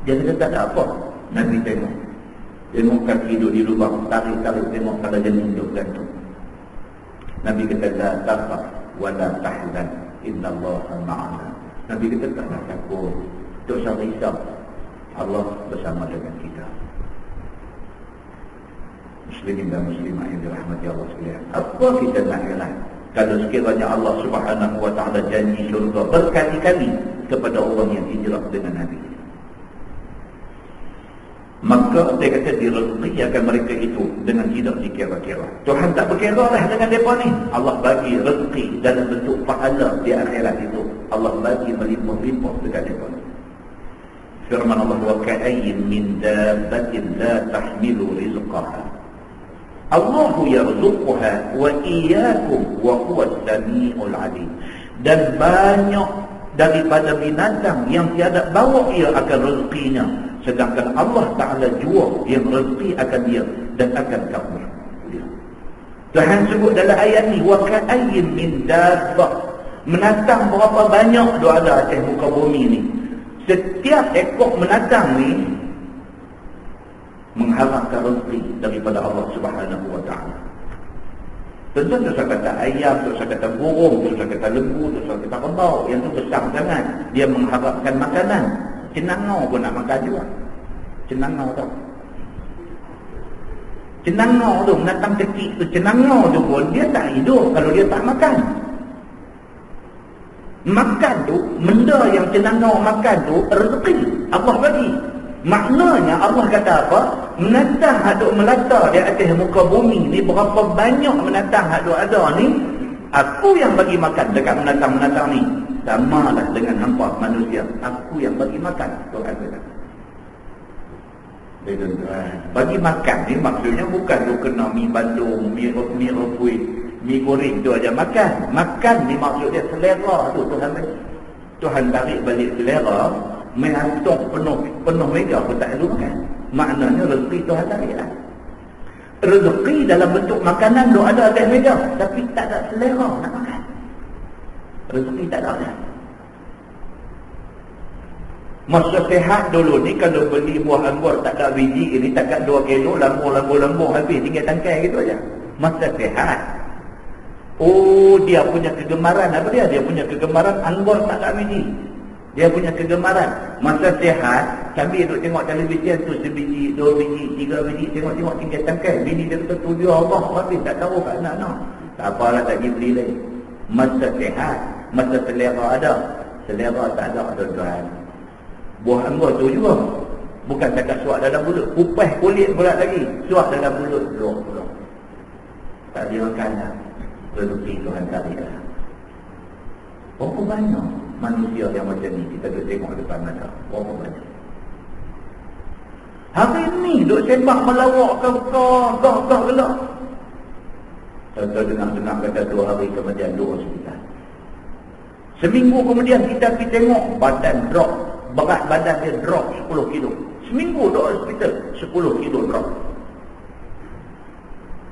Dia kata tak ada apa. Nabi tengok. Tengok kaki duduk di lubang, tarik-tarik, tengok kalau jengking duduk gantung. Nabi kata, la tafah wa la tahzan, innallaha ma'ana. Nabi kata, taklah takut, tak usah risau, Allah bersama dengan kita. Muslimin dan muslimah yang dirahmati Allah sekalian, apa kita nak heran kalau sekiranya Allah Subhanahu wa ta'ala janji syurga berkali-kali kepada orang yang hijrah dengan Nabi. Maka dia kata direzeki akan mereka itu dengan tidak dikira-kira. Tuhan tak berkira lah dengan mereka ni. Allah bagi rezeki dalam bentuk pahala di akhirat itu. Allah bagi melimpah-limpah dekat mereka ni. Firman Allah, wa ka'ayyin min dabbatin la tahmilu rizqaha, Allahu yarzuquha wa iyyakum wa huwa as-sami'ul 'alim. Dan banyak daripada binatang yang tiada bawa ia akan rezekinya, sedangkan Allah Ta'ala jua yang rezeki akan dia dan akan kamu. Tuhan sebut dalam ayat ni, wa ka'ayyin min dabbah, menatang berapa banyak dia ada atas muka bumi ni. Setiap ekor menatang ni mengharapkan rezeki daripada Allah Subhanahu wa ta'ala. Tentu dosa kata ayam, dosa kata burung, dosa kata lembu, dosa kata kerbau, yang tu besar sangat. Dia mengharapkan makanan. Cenangau pun nak makan juga. Cenangau tau. Cenangau tu, menatang kecil tu, cenangau tu pun dia tak hidup kalau dia tak makan. Makan tu, benda yang cenangau makan tu, rezeki Allah bagi. Maknanya Allah kata apa? Menatang haduk melata di atas muka bumi ni, berapa banyak menatang haduk ada ni, aku yang bagi makan dekat menatang-menatang ni. Samalah dengan hampa manusia, aku yang bagi makan. Tuhan kata. Bagi makan ni maksudnya bukan tu kena mi bandung, mi rebus, mi goreng tu aja makan. Makan ni maksudnya selera tu Tuhan bagi. Tuhan tarik balik selera, mengantuk penuh mega pun tak ada makan. Maknanya rezeki Tuhan tarik lah. Rezeki dalam bentuk makanan tu ada atas meja, tapi tak ada selera nak makan. Rezeki tak ada dah. Masa sehat dulu ni kalau beli buah anggur tak ada biji, ini takat 2 kilo, lambung habis, tinggal tangkai gitu aja. Masa sehat. Oh, dia punya kegemaran apa dia? Dia punya kegemaran anggur tak ada biji. Dia punya kegemaran masa sehat, sambil duduk tengok televisyen tu, sebiji, 2 biji, 3 biji, tengok-tengok tinggal tangkai. Bini dia kata tujuh Allah habis, tak tahu kat anak-anak. Tak apalah, tak pergi beli lagi. Masa sehat, masa selera ada, selera tak ada, tuan-tuan. Buah anggur tu juga bukan takat suak dalam mulut, kupas kulit pula lagi, suak dalam mulut belum. Tak dia makan lah. Rezeki Tuhan tarik lah. Berapa banyak manusia yang macam ni kita duduk tengok depan mata? Berapa banyak? Hari ni duduk sembah melawak gah gelap. Contoh dengar-dengar kata 2 hari kemudian 2 hospital. Seminggu kemudian kita pergi tengok badan drop, berat badan dia drop 10 kilo. Seminggu 2 hospital 10 kilo drop.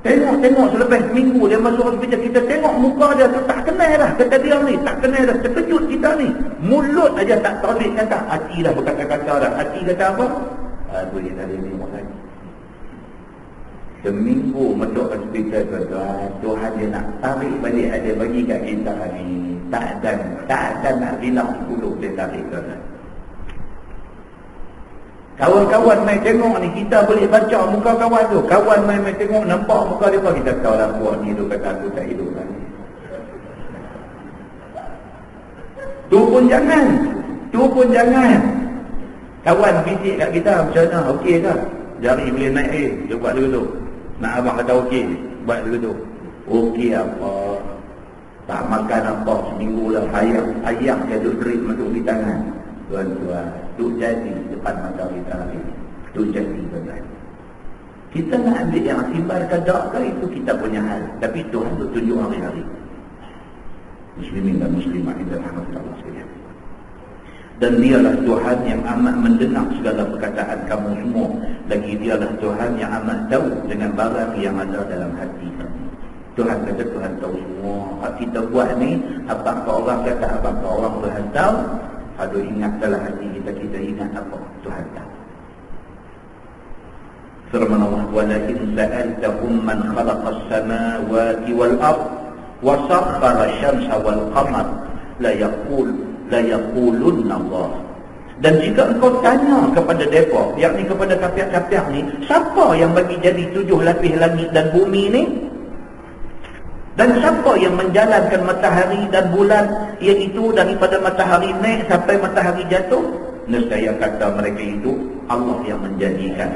Tengok selepas seminggu dia masuk hospital, kita tengok muka dia tu tak kenal dah. Kata dia ni tak kenal dah, terkejut kita ni. Mulut aja tak tolik kata, hati dah berkata-kata dah. Hati kata apa? Boleh tadi ni lagi. Seminggu masuk hospital Tuhan dia nak tarik balik, ada bagi kat kita ni. Tak ada nak bilang 10 dia tarik ke. Kawan-kawan main tengok ni, kita boleh baca muka kawan tu. Kawan main tengok, nampak muka dia apa, kita tahu lah buat ni tu kata aku tak hidup lagi. Tu pun jangan. Kawan bisik kat kita macam mana, okey ke? Jari boleh naik, dia buat dulu tu. Nak abang kata okey, buat dulu tu. Okey apa? Tak makan apa seminggu lah, ayam dia duduk drip masuk di tangan. Tuan-tuan, tu jadi depan mata kita lagi. Tu jadi tuan-tuan. Kita nak ambil yang akibat ke tak ke, itu kita punya hal. Tapi Tuhan tu tunjuk hari-hari. Muslimin dan muslimat yang dirahmati Allah sekalian. Dan dialah Tuhan yang amat mendengar segala perkataan kamu semua. Lagi dialah Tuhan yang amat tahu dengan barang yang ada dalam hati kamu. Tuhan kata Tuhan tahu semua. Hak kita buat ni, apa orang kata, apa orang Tuhan tahu. Aduh, ingat dalam hati kita ingat apa Tuhan tahu. Firman Allah, walakin sa'altahum man khalaqas samawati wal ard wa sakhkhara asy-syamsa wal qamar la yaqulunna Allah. Dan jika engkau tanya kepada mereka, yakni kepada kafir-kafir ni, siapa yang bagi jadi 7 lapis langit dan bumi ni? Dan siapa yang menjalankan matahari dan bulan, iaitu daripada matahari naik sampai matahari jatuh? Nescaya kata mereka itu Allah yang menjadikan.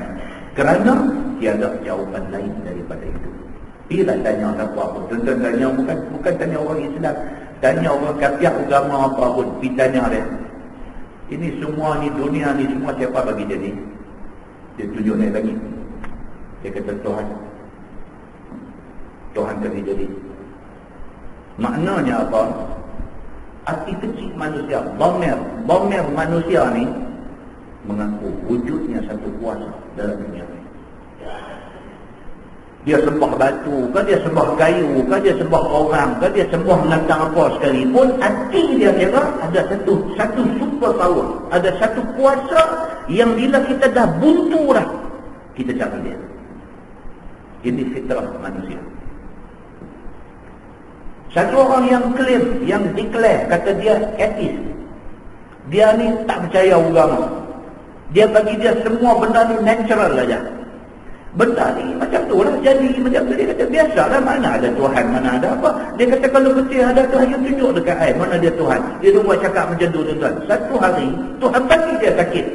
Kerana tiada jawapan lain daripada itu. Dia tak tanya apa-apa. Tuan-tuan tanya bukan tanya orang Islam. Tanya orang kafir agama apa pun. Pergi tanya dia. Ini semua ni, dunia ni semua siapa bagi jadi? Dia tunjuk naik lagi. Dia kata Tuhan. Tuhan bagi jadi. Maknanya apa? Hati kecil manusia, bomber manusia ni mengaku wujudnya satu kuasa dalam dunia ini. Dia sembah batu, ke dia sembah kayu, ke dia sembah orang, ke dia sembah menantang apa sekalipun, hati dia kira ada satu super power, ada satu kuasa yang bila kita dah buntu dah, kita cari dia. Ini fitrah manusia. Satu orang yang claim, yang declare, kata dia atheist. Dia ni tak percaya agama. Dia bagi dia semua benda ni natural saja. Benda ni macam tu lah, jadi macam tu. Dia kata biasalah, mana ada Tuhan, mana ada apa. Dia kata kalau betul ada Tuhan, yang tunjuk dekat air, mana dia Tuhan. Dia buat cakap macam tu tuan-tuan. Satu hari Tuhan bagi dia sakit.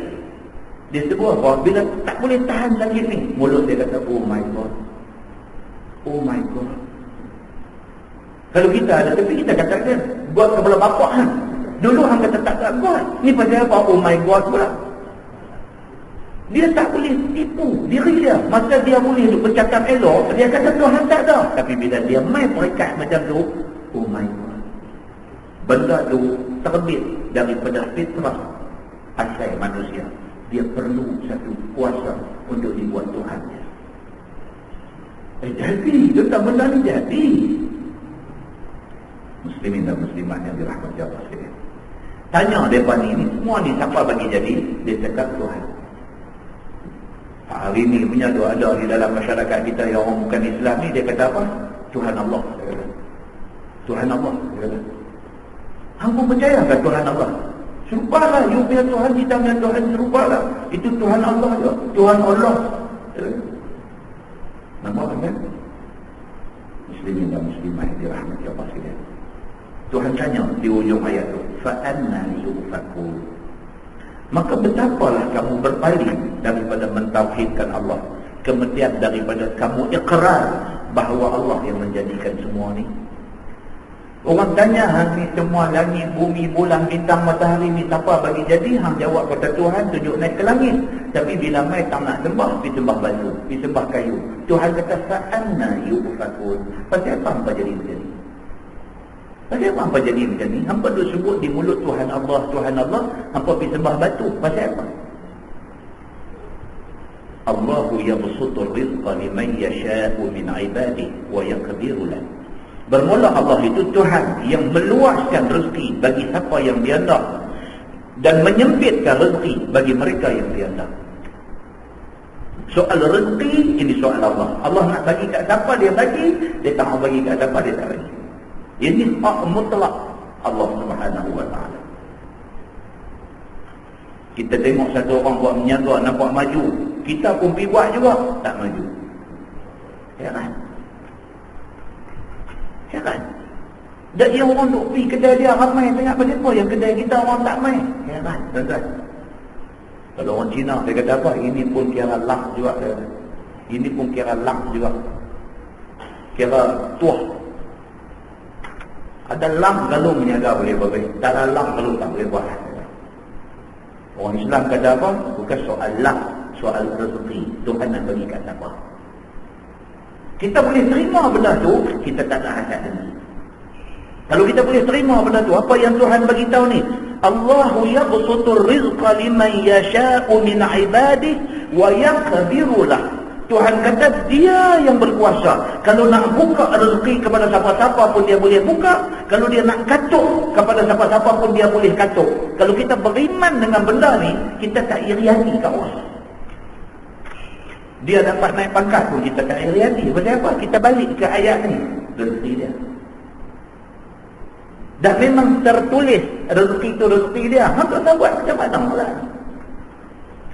Dia sebut apa? Bila tak boleh tahan sakit ni, mulut dia kata oh my God, oh my God. Kalau kita ada, tapi kita katakan buat kepala bapak kan. Dulu hang kata tak buat. Ni pasal apa? Oh my God pula. Dia tak boleh tipu diri dia. Masa dia boleh untuk bercakap elok, dia kata Tuhan tak ada. Tapi bila dia main perekat macam tu, oh my God. Benda tu terbit daripada fitrah asal manusia. Dia perlu satu kuasa untuk dibuat Tuhannya. Jadi, tentang benda ni jadi. Muslimin dan muslimat yang dirahmati Allah sekalian. Tanya mereka ni semua ni siapa bagi jadi? Dia cakap Tuhan. Hari ni punya ada di dalam masyarakat kita yang orang bukan Islam ni, dia kata apa? Tuhan Allah. Tuhan Allah. Hang pun percaya ke Tuhan Allah? Serupalah, you punya Tuhan, kita punya Tuhan serupalah. Itu Tuhan Allah juga. Tuhan Allah. Nampak kan? Muslimin dan muslimat yang dirahmati Allah sekalian. Tuhan tanya di ujung ayat tu, fa'anna yufakun. Maka betapalah kamu berpaling daripada mentauhidkan Allah, kemudian daripada kamu ikrar bahawa Allah yang menjadikan semua ni. Orang tanya hang ni semua langit, bumi, bulan, bintang, matahari ni siapa bagi jadi? Hang jawab kata Tuhan tunjuk naik ke langit. Tapi bila mai tak nak sembah, pergi sembah batu, pergi sembah kayu. Tuhan kata fa'anna yufakun. Pasal apa hangpa jadi macam ni? Pasal apa hampa jadi macam ni? Hampa duk sebut di mulut Tuhan Allah, hampa pergi sembah batu. Pasal apa? Allahu yabsutur rizqa liman yasha'u min ibadihi wa yaqdiru lahu. Bermula Allah itu Tuhan yang meluaskan rezeki bagi siapa yang Dia nak dan menyempitkan rezeki bagi mereka yang Dia nak. Soal rezeki ini soal Allah. Allah nak bagi kat siapa Dia bagi, Dia tak mau bagi kat siapa Dia tak bagi. Ini hak mutlak Allah Subhanahu wa ta'ala. Kita tengok satu orang buat menyaga nampak maju, kita pun pergi buat juga, tak maju. Heran. Dan yang orang duk pergi kedai dia ramai sangat, kenapa yang kedai kita orang tak main? Heran, tuan-tuan. Kalau orang Cina dia kata apa? Ini pun kira lak juga. Ini pun kira lak juga. Kira tuah. Ada lam kalau menjaga boleh buat, tak ada lam kalau tak boleh buat. Orang Islam kata apa? Bukan soal lam, soal rezeki. Tuhan nak bagi kat siapa. Kita boleh terima benda tu, kita tak nak hasad lagi. Kalau kita boleh terima benda tu, apa yang Tuhan bagi tahu ni, Allahu yabsutur rizqa liman yasha'u min 'ibadihi wa yaqdiru lah. Tuhan kata dia yang berkuasa. Kalau nak buka rezeki kepada siapa-siapa pun dia boleh buka. Kalau dia nak katuk kepada siapa-siapa pun dia boleh katuk. Kalau kita beriman dengan benda ni, kita tak iri hati kat orang. Dia dapat naik pangkat pun kita tak iri hati. Sebab apa? Kita balik ke ayat ni. Rezeki dia. Dan memang tertulis rezeki tu rezeki dia. Hang tak tahu buat macam mana lah.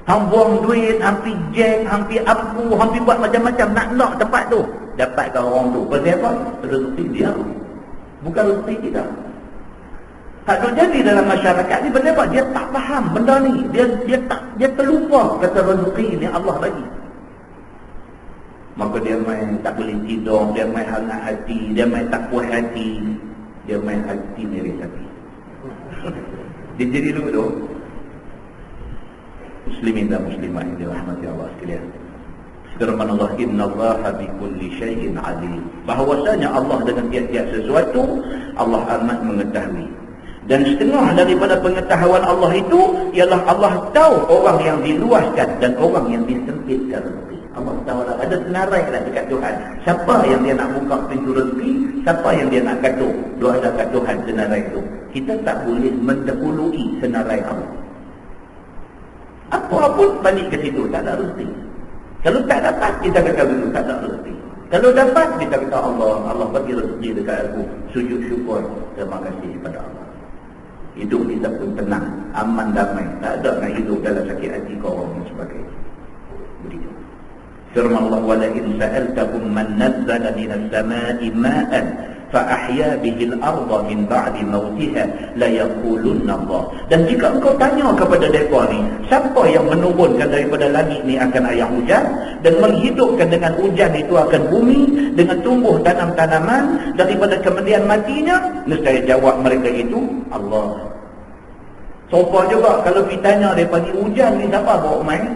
Hang buang duit, hang pi jeng, hang pi apu, hang pi buat macam-macam nak tempat tu. Dapatkan orang tu. Pasal apa? Rezeki dia. Bukan rezeki kita. Tak tu jadi dalam masyarakat ni, pasal apa? Dia tak faham benda ni. Dia terlupa kata rezeki ni Allah bagi. Maka dia main tak boleh tidur, dia main hangat hati, dia main tak puas hati, dia main hati miris hati. Dia jadi dulu tu. Muslimin dan muslimat yang dirahmati Allah sekalian. Firman Allah, innallaha bikulli syai'in alim. Bahawasanya Allah dengan tiap-tiap sesuatu Allah amat mengetahui. Dan setengah daripada pengetahuan Allah itu ialah Allah tahu orang yang diluaskan dan orang yang disempitkan rezeki. Allah tahu lah, ada senarai lah dekat Tuhan. Siapa yang dia nak buka pintu rezeki, siapa yang dia nak katuk, doa dekat Tuhan senarai itu. Kita tak boleh mendahului senarai Allah. Apa pun balik ke situ, tak ada rezeki. Kalau tak dapat, kita kata dulu tak ada rezeki. Kalau dapat, kita kata Allah bagi rezeki dekat aku. Sujud syukur, terima kasih kepada Allah. Hidup kita pun tenang, aman, damai. Tak ada nak hidup dalam sakit hati korang dan sebagainya. Begitu. Firman Allah, wala in sa'altakum man nazzala minas sama'i ma'an فَأَحْيَا بِهِ الْأَرْضَ مِنْ بَعْدِ مَوْتِهَا لَيَقُولُنَّ اللَّهِ. Dan jika engkau tanya kepada mereka ni, siapa yang menurunkan daripada langit ni akan air hujan dan menghidupkan dengan hujan itu akan bumi dengan tumbuh tanam-tanaman daripada kemudian matinya, nescaya jawab mereka itu Allah. Sopa juga kalau kita tanya daripada hujan ni siapa bawa main?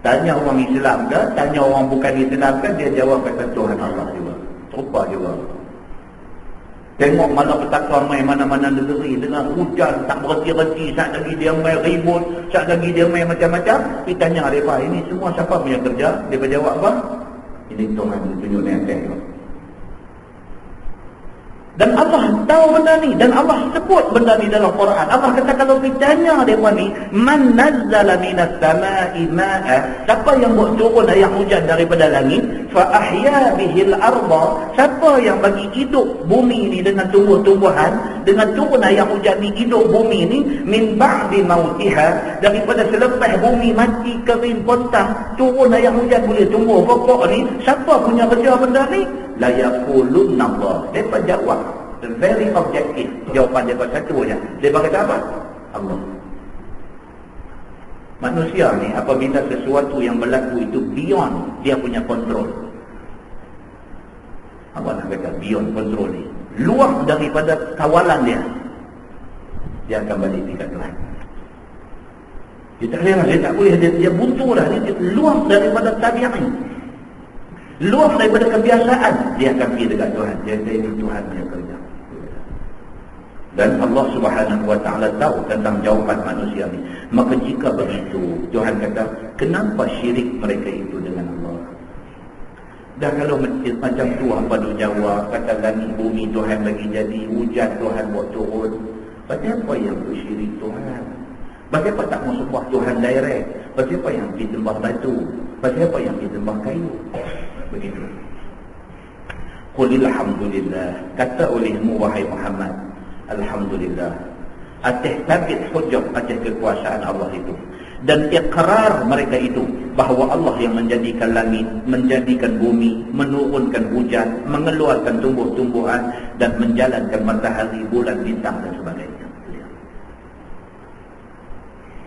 Tanya orang Islam ke, tanya orang bukan Islam ke, dia jawab kata Tuhan Allah juga. Sopa juga. Tengok malapetaka main mana-mana negeri dengan hujan tak berhenti-henti, sat lagi dia main ribut, sat lagi dia main macam-macam. Kita tanya mereka, ini semua siapa punya kerja? Dia berjawab apa? Ini Tuhan tunjuk netek. Dan Allah tahu benda ni, dan Allah sebut benda ni dalam Quran. Allah kata kalau kita tanya mereka ni, man nazzala minas sama'i ma'a, siapa yang buat turun air hujan daripada langit, fa ahya bihil arda, siapa yang bagi hidup bumi ni dengan tumbuh-tumbuhan, dengan turun air hujan ni hidup bumi ni, min ba'di mautiha, daripada selepas bumi mati kering kontang, turun air hujan boleh tumbuh pokok ni, siapa punya kerja benda ni? La yaqulunna Allah. Mereka jawab very objective. Jawapan mereka satu je. Mereka kata apa? Allah. Manusia ni apabila sesuatu yang berlaku itu beyond dia punya kontrol. Apa nak kata beyond kontrol ni? Luar daripada kawalan dia. Dia akan balik dekat Tuhan. Dia tak boleh, dia tak boleh, dia buntu dah. Dia luar daripada tabiat ni. Luar daripada kebiasaan, dia akan pergi dekat Tuhan. Dia kata ini Tuhan punya kerja. Dan Allah Subhanahu Wa Taala tahu tentang jawapan manusia ni. Maka jika begitu, Tuhan kata, kenapa syirik mereka itu dengan Allah? Dan kalau macam tu apa dia jawab, kata langit bumi Tuhan bagi jadi, hujan Tuhan buat turun. Pasal apa yang bersyirik Tuhan? Pasal apa tak mau sembah Tuhan direct? Pasal apa yang pergi sembah batu? Pasal apa yang pergi sembah kayu? Begitu. Qul alhamdulillah, kata olehmu wahai Muhammad, alhamdulillah atas sabit hujjah atas kekuasaan Allah itu, dan iqrar mereka itu bahawa Allah yang menjadikan langit, menjadikan bumi, menurunkan hujan, mengeluarkan tumbuh-tumbuhan dan menjalankan matahari, bulan, bintang dan sebagainya.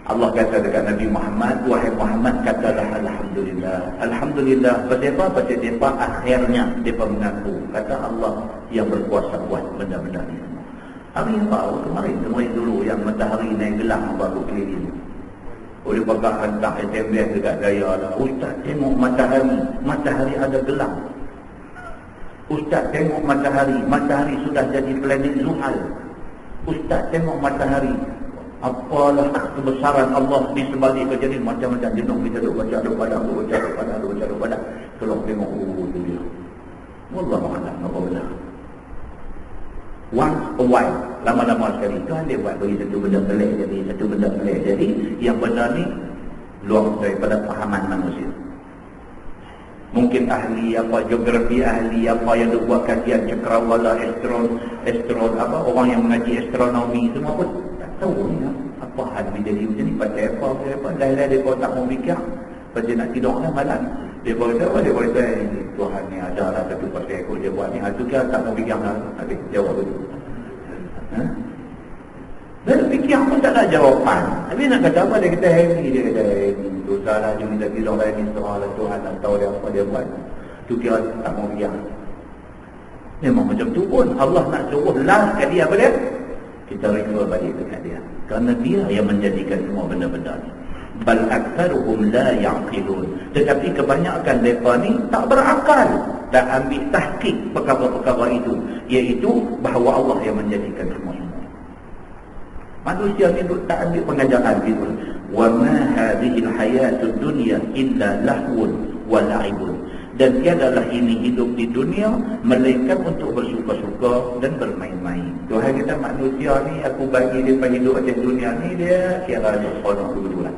Allah kata dekat Nabi Muhammad, wahai Muhammad, katalah alhamdulillah. Alhamdulillah. Pasal apa? Pasal mereka akhirnya mereka mengaku kata Allah yang berkuasa buat benda-benda ni semua. Hari kemarin dulu yang matahari naik gelang baru keliling. Oleh pakar hantar SMS dekat gaya lah, ustaz tengok matahari ada gelang. Ustaz tengok matahari, matahari sudah jadi planet Zuhal. Ustaz tengok matahari, apalah kebesaran Allah di sebalik kejadian macam-macam jenuh kita duk baca duk padang, kalau tengok tu dia. Wallahu a'lam apa benar. Once a while, lama-lama sekali Tuhan dia buat bagi satu benda pelik jadi, yang benar ni luar daripada fahaman manusia. Mungkin ahli apa, geografi ahli apa yang dia buat kajian cakrawala, astron apa, orang yang mengaji astronomi semua pun tak tahu ni apa hal jadi macam ni, pasal apa dah dia kau tak mau fikir, pasal nak tidur malam dia berkata Tuhan ni ada lah satu pasal ekor dia buat ni, tu kan tak mau fikir lah. Habis jawab dulu. Dan fikir pun tak ada jawapan. Habis nak kata apa, dia kata dia kata dosa lah, jom kita tidur lah ni, serah lah Tuhan tak tahu dia apa dia buat. Tu kira tak mau fikir. Memang macam tu pun Allah nak suruh last kali apa dia, kita refer balik dekat dia, kerana dia yang menjadikan semua benda-benda ni. Bal aktsaruhum la ya'qilun. Tetapi kebanyakan mereka ni tak berakal, tak ambil tahqiq perkara-perkara itu, iaitu bahawa Allah yang menjadikan semua ini. Manusia ni tak ambil pengajaran itu. Wa ma hadhihi al-hayatud dunya illa lahwun wa la'ibun. Dan tiadalah ini hidup di dunia melainkan untuk bersuka-suka dan bermain-main. Tuhan kata manusia ni aku bagi dia hidup atas dunia ni, dia kira dia seronok kebetulan.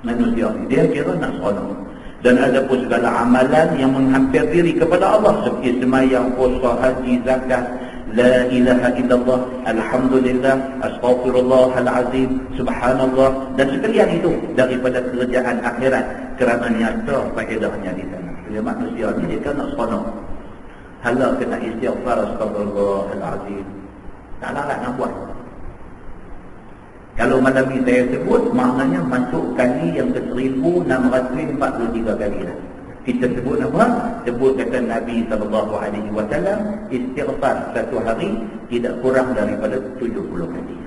Manusia ni dia kira nak seronok. Dan ada pun segala amalan yang menghampir diri kepada Allah, seperti sembahyang, puasa, haji, zakat, la ilaha illallah, alhamdulillah, astaghfirullahalazim, subhanallah, dan sekalian itu daripada kerjaan akhirat, kerana nyata faedahnya di sana. Bila manusia ni dia kan nak seronok, halal kena istighfar, astaghfirullahalazim, tak larat nak buat. Kalau malam ini saya sebut, maknanya masuk kali yang ke 1643 kali dah. Kita sebut apa? Sebut kata Nabi SAW, istighfar satu hari tidak kurang daripada 70 kali.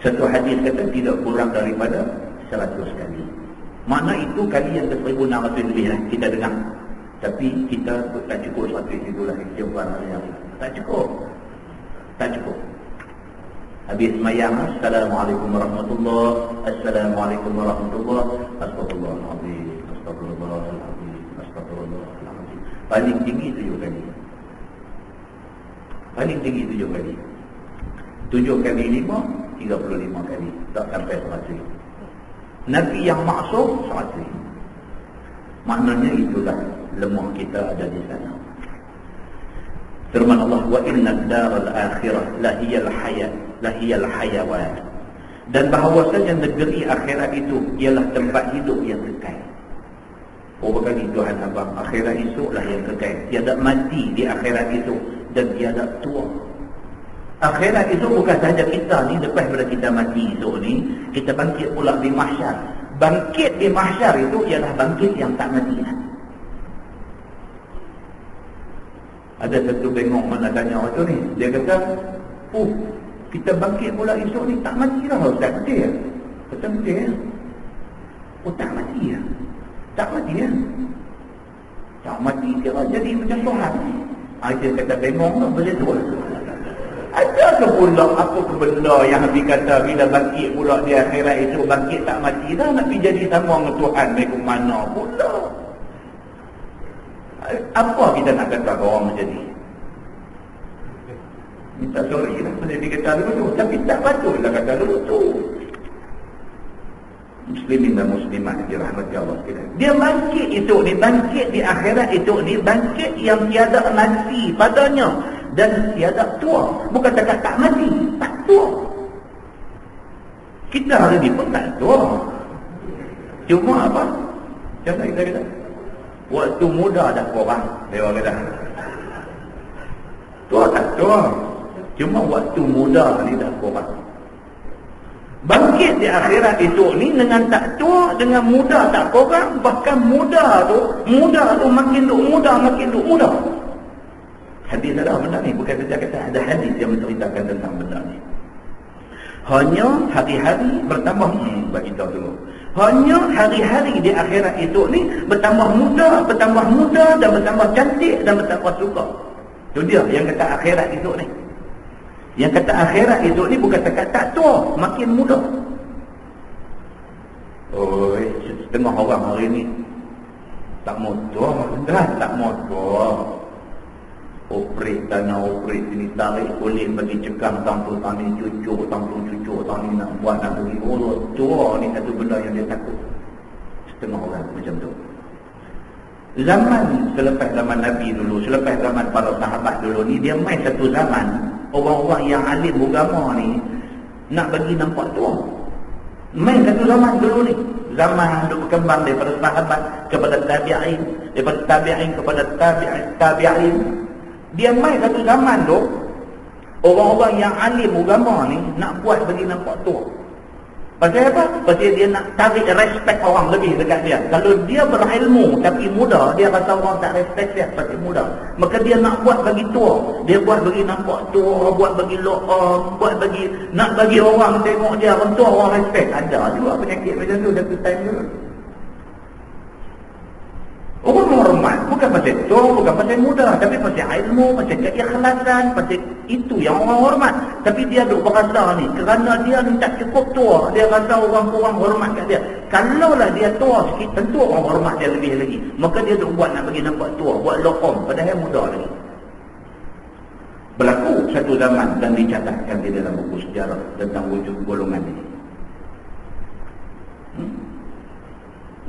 Satu hadis kata tidak kurang daripada 100 kali. Makna itu kali yang ke 1600 lebih lah kita dengar. Tapi kita tak cukup 100 itulah istighfar hari-hari. Tak cukup. Tak cukup. Habis semayang, Assalamualaikum warahmatullahi, Assalamualaikum warahmatullahi, Astagfirullahaladzim, Astagfirullahaladzim, Astagfirullahaladzim. Paling tinggi 7 kali. Paling tinggi 7 kali. 7 kali 5, 35 kali. Tak sampai 100. Nabi yang maksum 100. Maknanya itulah lemah kita ada di sana. Firman Allah, wa inna ad-daral akhirah lahiyal hayat, lahiyal hayawan. Dan bahawasanya negeri akhirat itu ialah tempat hidup yang kekal. Berapa kali Tuhan abang, akhirat esoklah yang kekal. Tiada mati di akhirat itu dan tiada tua. Akhirat itu bukan sahaja kita ni, lepas pada kita mati esok ni, kita bangkit pula di mahsyar. Bangkit di mahsyar itu ialah bangkit yang tak mati. Ada satu bengok mana tanya orang tu ni, dia kata, kita bangkit pula esok ni tak mati lah Ustaz, betul ya? Kata betul ya? Tak mati ya? Tak mati ya? Tak mati kira jadi macam Tuhan. Dia kata bengok lah boleh tu. Ada ke pula apa ke benda yang Nabi kata bila bangkit pula di akhirat esok bangkit tak mati dah, nak pergi jadi sama dengan Tuhan mereka mana pula? Apa kita nak kata orang macam ni? Minta sorry lah pada dia kata dulu tu. Tapi tak patutlah kata dulu tu. Muslimin dan muslimat dirahmati Allah sekalian. Dia bangkit esok ni, bangkit di akhirat esok ni, bangkit yang tiada mati padanya dan tiada tua. Bukan cakap tak mati, tak tua. Kita hari ni pun tak tua. Cuma apa? Macam kita kata? Waktu muda dah korang, dia kata. Tua tak tua. Cuma waktu muda ni dah korang. Bangkit di akhirat esok ni dengan tak tua, dengan muda tak korang. Bahkan muda tu makin duk muda. Hadis adalah benda ni. Bukan saja kata ada hadis yang menceritakan tentang benda ni. Hanya hari-hari bertambah, bagi tahu dulu. Hanya hari-hari di akhirat itu ni bertambah muda dan bertambah cantik dan bertambah suka. Itu dia yang kata akhirat itu ni. Yang kata akhirat itu ni bukan kata tua, makin muda. Oi, setengah orang hari ni tak motor, tak motor. Operate tanah, operate sini, tarik kulit bagi cekang tampul tani cucuk, tani nak buat nak bagi urut. Tua ni satu benda yang dia takut. Setengah orang macam tu. Zaman selepas zaman Nabi dulu, selepas zaman para sahabat dulu ni, dia main satu zaman orang-orang yang alim agama ni nak bagi nampak tua. Main satu zaman dulu ni. Zaman duk berkembang daripada sahabat kepada tabi'in, daripada tabi'in kepada tabi'in. Dia main satu zaman tu, orang-orang yang alim agama ni nak buat bagi nampak tua. Pasal apa? Pasal dia nak tarik respect orang lebih dekat dia. Kalau dia berilmu tapi muda, dia rasa orang tak respect dia pasal muda. Maka dia nak buat bagi tua. Dia buat bagi nampak tua, buat bagi lo'am, buat bagi, nak bagi orang tengok dia, orang tua orang respect. Ada juga penyakit macam tu satu time tu. Orang hormat bukan pasal tua, bukan pasal muda, tapi pasal ilmu, pasal keikhlasan, pasal itu yang orang hormat. Tapi dia duk berasa ni, kerana dia ni tak cukup tua, dia rasa orang kurang hormat kat dia. Kalaulah dia tua sikit, tentu orang hormat dia lebih lagi. Maka dia duk buat nak bagi nampak tua, buat lokom, padahal muda lagi. Berlaku satu zaman dan dicatatkan di dalam buku sejarah tentang wujud golongan ini.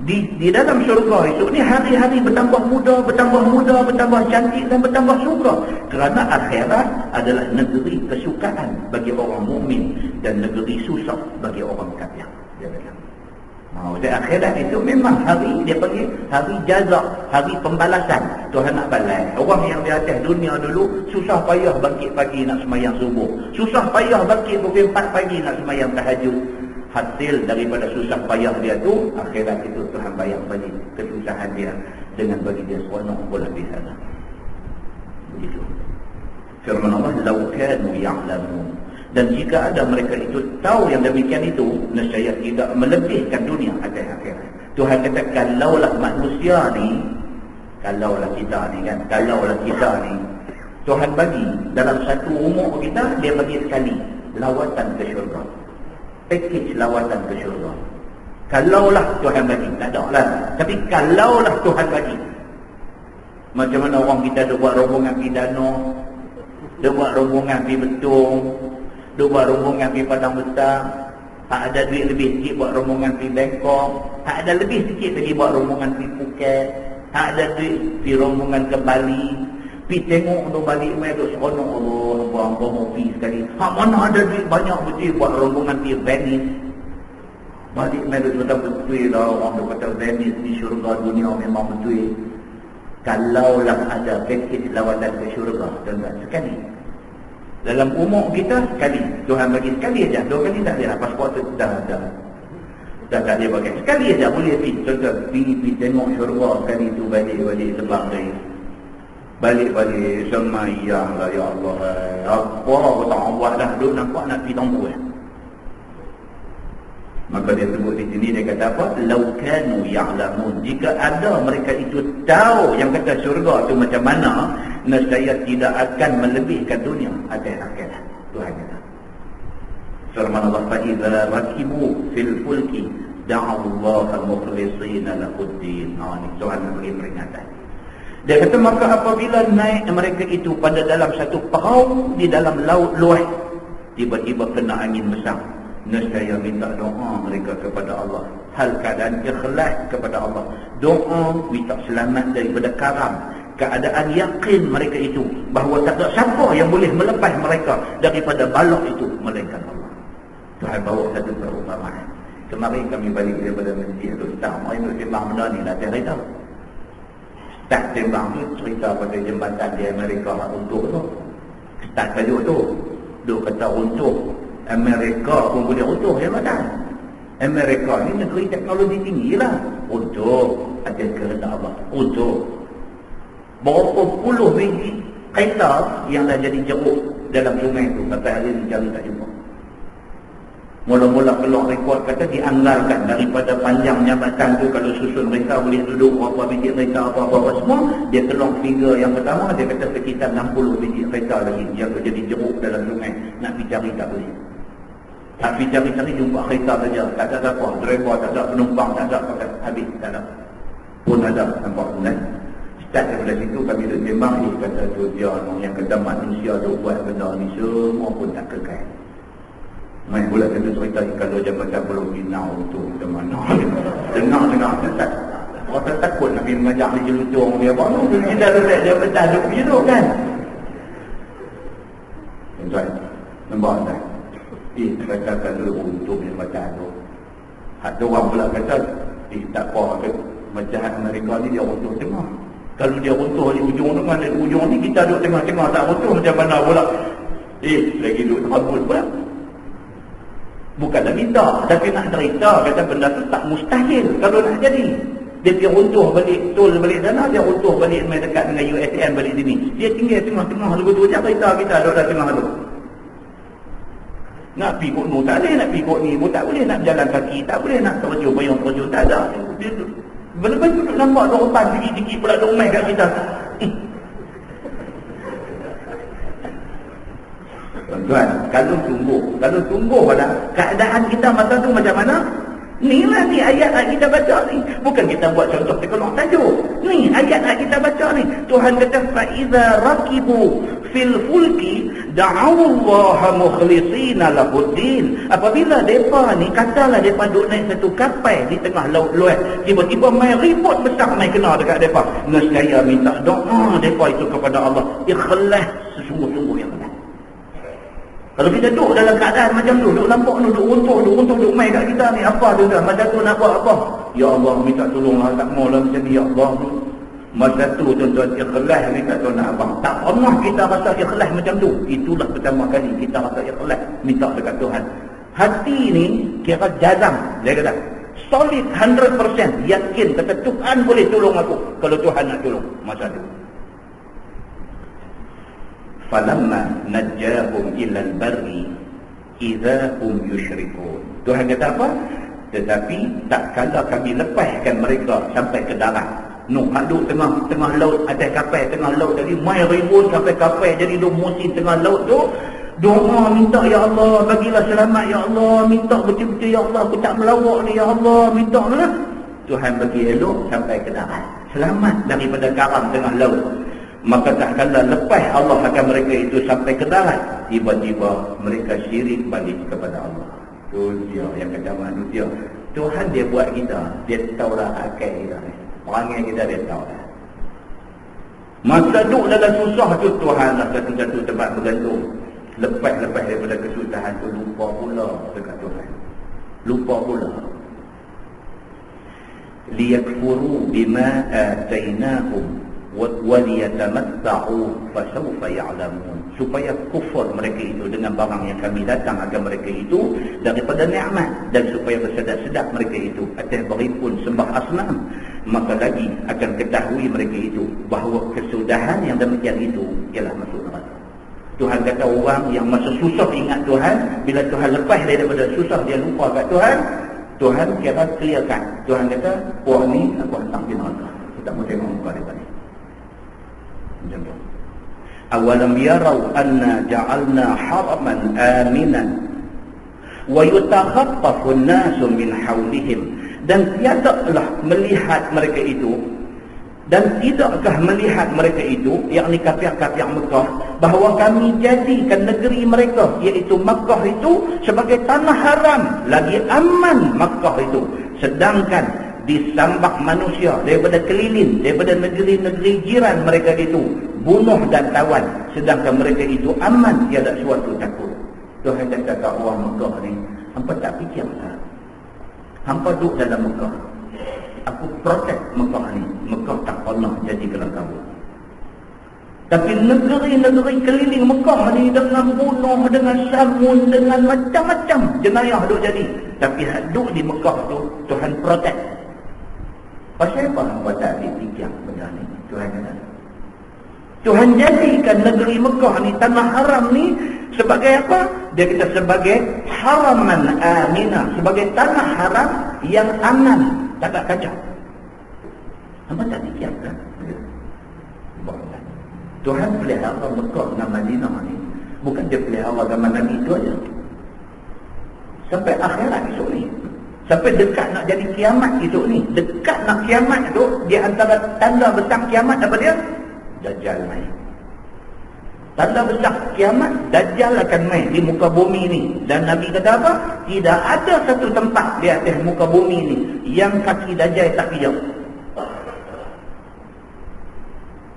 Di dalam syurga itu ni hari-hari bertambah muda, bertambah cantik dan bertambah suka. Kerana akhirat adalah negeri kesukaan bagi orang mukmin dan negeri susah bagi orang kafir. Dia kata. Di akhirat itu memang hari dia panggil hari jazak, hari pembalasan. Tuhan nak balas. Orang yang di atas dunia dulu susah payah bangkit pagi nak sembahyang subuh. Susah payah bangkit pukul 4 pagi nak sembahyang tahajud. Hasil daripada susah payah dia tu, akhirat itu Tuhan bayar bagi kesusahan dia dengan bagi dia seronok pula di sana. Begitu. Firman Allah, "Lau kanu ya'lamun." Dan jika ada mereka itu tahu yang demikian itu, nescaya tidak melebihkan dunia atas akhirat. Tuhan kata, kalaulah manusia ni, kalaulah kita ni, Tuhan bagi dalam satu umur kita, dia bagi sekali lawatan ke syurga. Pakej lawatan ke syurga. Kalaulah Tuhan bagi, tak ada lah. Tapi kalaulah Tuhan bagi. Macam mana orang kita dia buat rombongan pergi Danau, dia buat rombongan pergi Betung, dia buat rombongan pergi Padang Besar, tak ada duit lebih sikit buat rombongan pergi Bangkok, tak ada lebih sikit lagi buat rombongan pergi Phuket, tak ada duit pergi rombongan ke Bali. Pergi tengok tu balik mai tu seronok, Allah, buang mopi sekali. Hak mana ada duit banyak betul buat rombongan pergi Venice. Balik mai tu betul lah orang tu kata Venice di syurga dunia memang betul. Kalaulah ada pakej lawatan ke syurga, tuan-tuan, sekali. Dalam umur kita sekali. Tuhan bagi sekali aja. 2 kali tak ada. Pasport tu dah tak boleh pakai. Sekali aja boleh pergi. Tuan-tuan, pergi tengok syurga sekali tu balik sebab ni. Balik semayang lah, ya Allah. Apa aku tak buat dah. Duk nampak nak pergi tombu. Maka dia sebut di sini, dia kata apa? Lau kanu ya'lamun. Jika ada mereka itu tahu yang kata syurga tu macam mana, nescaya tidak akan melebihkan dunia atas akhirat. Tuhan kata. Firman Allah, "Fa'idza rakibu fil fulki da'allaha mukhlishina lahuddin." Ini Tuhan beri peringatan. Dia kata, maka apabila naik mereka itu pada dalam satu perahu di dalam laut luas, tiba-tiba kena angin besar, nescaya minta doa mereka kepada Allah, hal keadaan ikhlas kepada Allah, doa minta selamat daripada karam, keadaan yakin mereka itu bahawa tak ada siapa yang boleh melepas mereka daripada balak itu melainkan Allah. Tuhan bawa satu perumpamaan. Kemarin kami balik daripada masjid tu, tak mahu sembang benda ni nak cerita. Tak sembang tu cerita pada jembatan di Amerika untuk tu. Tak tajuk tu. Dia kata untuk Amerika pun boleh runtuh, ya kan? Amerika ni negeri teknologi tinggi lah. Runtuh atas kehendak Allah. Runtuh. Berapa puluh biji kereta yang dah jadi jeruk dalam sungai tu. Sampai hari ni cari tak jumpa. Mula-mula keluar rekod kata dianggarkan daripada panjang jabatan tu, kalau susun mereka boleh duduk berapa biji kereta apa-apa semua, dia keluar figure yang pertama, dia kata sekitar 60 biji kereta lagi yang jadi jeruk dalam sungai, nak pergi cari tak boleh. Tak pergi cari-cari jumpa kereta saja, tak ada apa, driver tak ada, penumpang tak ada, pakai habis tak ada. Pun ada nampak tu kan. Start daripada situ kami duduk memang kata tu dia yang kata manusia duk buat benda ni semua pun tak kekal. Main pula kata cerita kalau jabatan belum binau tu macam mana. Dengar tak. Orang takut nak pergi mengajak dia jelutong dia apa tu. Kita letak jabatan duk pergi tu kan. Tuan, nampak tak? Katakan dulu untuk jabatan tu. Ada orang pula kata, tak apa ke macam Amerika ni dia runtuh tengah. Kalau dia runtuh di ujung tengah, di ujung ni kita duduk tengah-tengah tak runtuh macam mana pula. Lagi duduk terabut pula. Bukanlah minta, tapi nak cerita kata benda tu tak mustahil kalau nak jadi. Dia runtuh balik tol balik sana, dia runtuh balik main dekat dengan USN balik sini. Dia tinggal tengah-tengah lagu tu je cerita kita duduk dalam tengah tu. Nak pergi kot tak boleh, nak pergi kot ni pun tak boleh, nak berjalan kaki tak boleh, nak terjun payung tak ada. Benda-benda duduk nampak dorban sikit-sikit pula duk main kat kita. Tuan-tuan, kalau tunggu pada keadaan kita masa tu macam mana? Ni ayat kita baca ni. Bukan kita buat contoh terkeluar tajuk. Ni ayat kita baca ni. Tuhan kata فَإِذَا رَكِبُوا فِي الْفُلْكِ دَعَوُوا اللَّهَ مُخْلِصِينَ لَهُ الدِّينَ. Apabila mereka ni, katalah mereka duduk naik satu kapal di tengah laut luas, tiba-tiba main ribut besar main kena dekat mereka. Nescaya minta doa mereka itu kepada Allah, ikhlas sesungguh-sungguh yang benar. Kalau kita duduk dalam keadaan macam tu, duduk nampak tu, duduk runtuh, duduk main kat kita ni, apa tu dah, masa tu nak buat apa? Ya Allah, minta tolonglah, tak maulah macam ni, ya Allah. Masa tu tuan-tuan, ikhlas ni tak tahu nak abang. Tak pernah kita rasa ikhlas macam tu. Itulah pertama kali kita rasa ikhlas, minta dekat Tuhan. Hati ni kira jazam, dia kata, solid 100%, yakin, kata Tuhan boleh tolong aku, kalau Tuhan nak tolong, masa tu. Falamma najjahum ilal barri idza hum yusyrikun. Tuhan kata apa? Tetapi tak kala kami lepaskan mereka sampai ke darat. Nuh duduk tengah laut, atas kapal tengah laut tadi, mai ribut sampai kapal jadi duk musim tengah laut tu. Doa minta, ya Allah bagilah selamat, ya Allah minta betul-betul, ya Allah aku tak melawak ni, ya Allah minta lah. Tuhan bagi elok sampai ke darat, selamat daripada karam tengah laut. Maka tak kala lepas Allah akan mereka itu sampai ke darat, tiba-tiba mereka syirik balik kepada Allah. Tu dia yang kata manusia, Tuhan dia buat kita, dia tahu dah akal kita, perangai kita dia tahu dah. Masa duduk dalam susah tu, Tuhan lah satu-satu tempat bergantung. Lepas daripada kesusahan tu, lupa pula dekat Tuhan, lupa pula. Liyakfuru bima atainahum وَلِيَتَمَتَّعُوا فَسَوْفَ يَعْلَمُونَ. Supaya kufur mereka itu dengan barang yang kami datang agar mereka itu daripada nikmat, dan supaya bersedap-sedap mereka itu atas berhimpun sembah asnam, maka lagi akan ketahui mereka itu bahawa kesudahan yang demikian itu ialah masuk neraka. Tuhan kata orang yang masa susah ingat Tuhan, bila Tuhan lepas daripada susah dia lupa kat Tuhan, Tuhan kira clearkan. Tuhan kata, orang ni aku hantar di neraka, kita mau tengok muka dia balik. Awalam yarau anna ja'alna haraman aminan wa yutakhaffafu an-nasu min hawlihim. Dan tiadalah melihat mereka itu, dan tidakkah melihat mereka itu, yakni kafir-kafir Mekah, bahawa kami jadikan negeri mereka, iaitu Mekah itu, sebagai tanah haram, lagi aman Mekah itu, sedangkan disambak manusia daripada keliling, daripada negeri-negeri jiran mereka itu, bunuh dan tawan, sedangkan mereka itu aman, tiada suatu takut. Tuhan kata orang Mekah ni, hampa tak fikirlah, hampa duduk dalam Mekah, aku protect Mekah ni, Mekah tak pernah jadi kelang kabut. Tapi negeri-negeri keliling Mekah ni, dengan bunuh, dengan samun, dengan macam-macam jenayah duk jadi, tapi duduk di Mekah tu Tuhan protect. Pasal apa hampa tak fikir benda ni? Tuhan kata, Tuhan jadikan negeri Mekah ni, tanah haram ni, Sebagai apa? Dia kata sebagai haraman aminah, sebagai tanah haram yang aman, tak ada kacau. Apa tak dikira? Tuhan pelihara Mekah dengan Madinah ni. Bukan dia pelihara zaman Nabi itu aja. Sampai akhirat esok ni. Sampai dekat nak jadi kiamat esok ni. Dekat nak kiamat tu, dia antara tanda besar kiamat apa dia? Dajjal main. Tanda besar kiamat, Dajjal akan main di muka bumi ni. Dan Nabi kata apa? Tidak ada satu tempat di atas muka bumi ni yang kaki Dajjal tak pijak.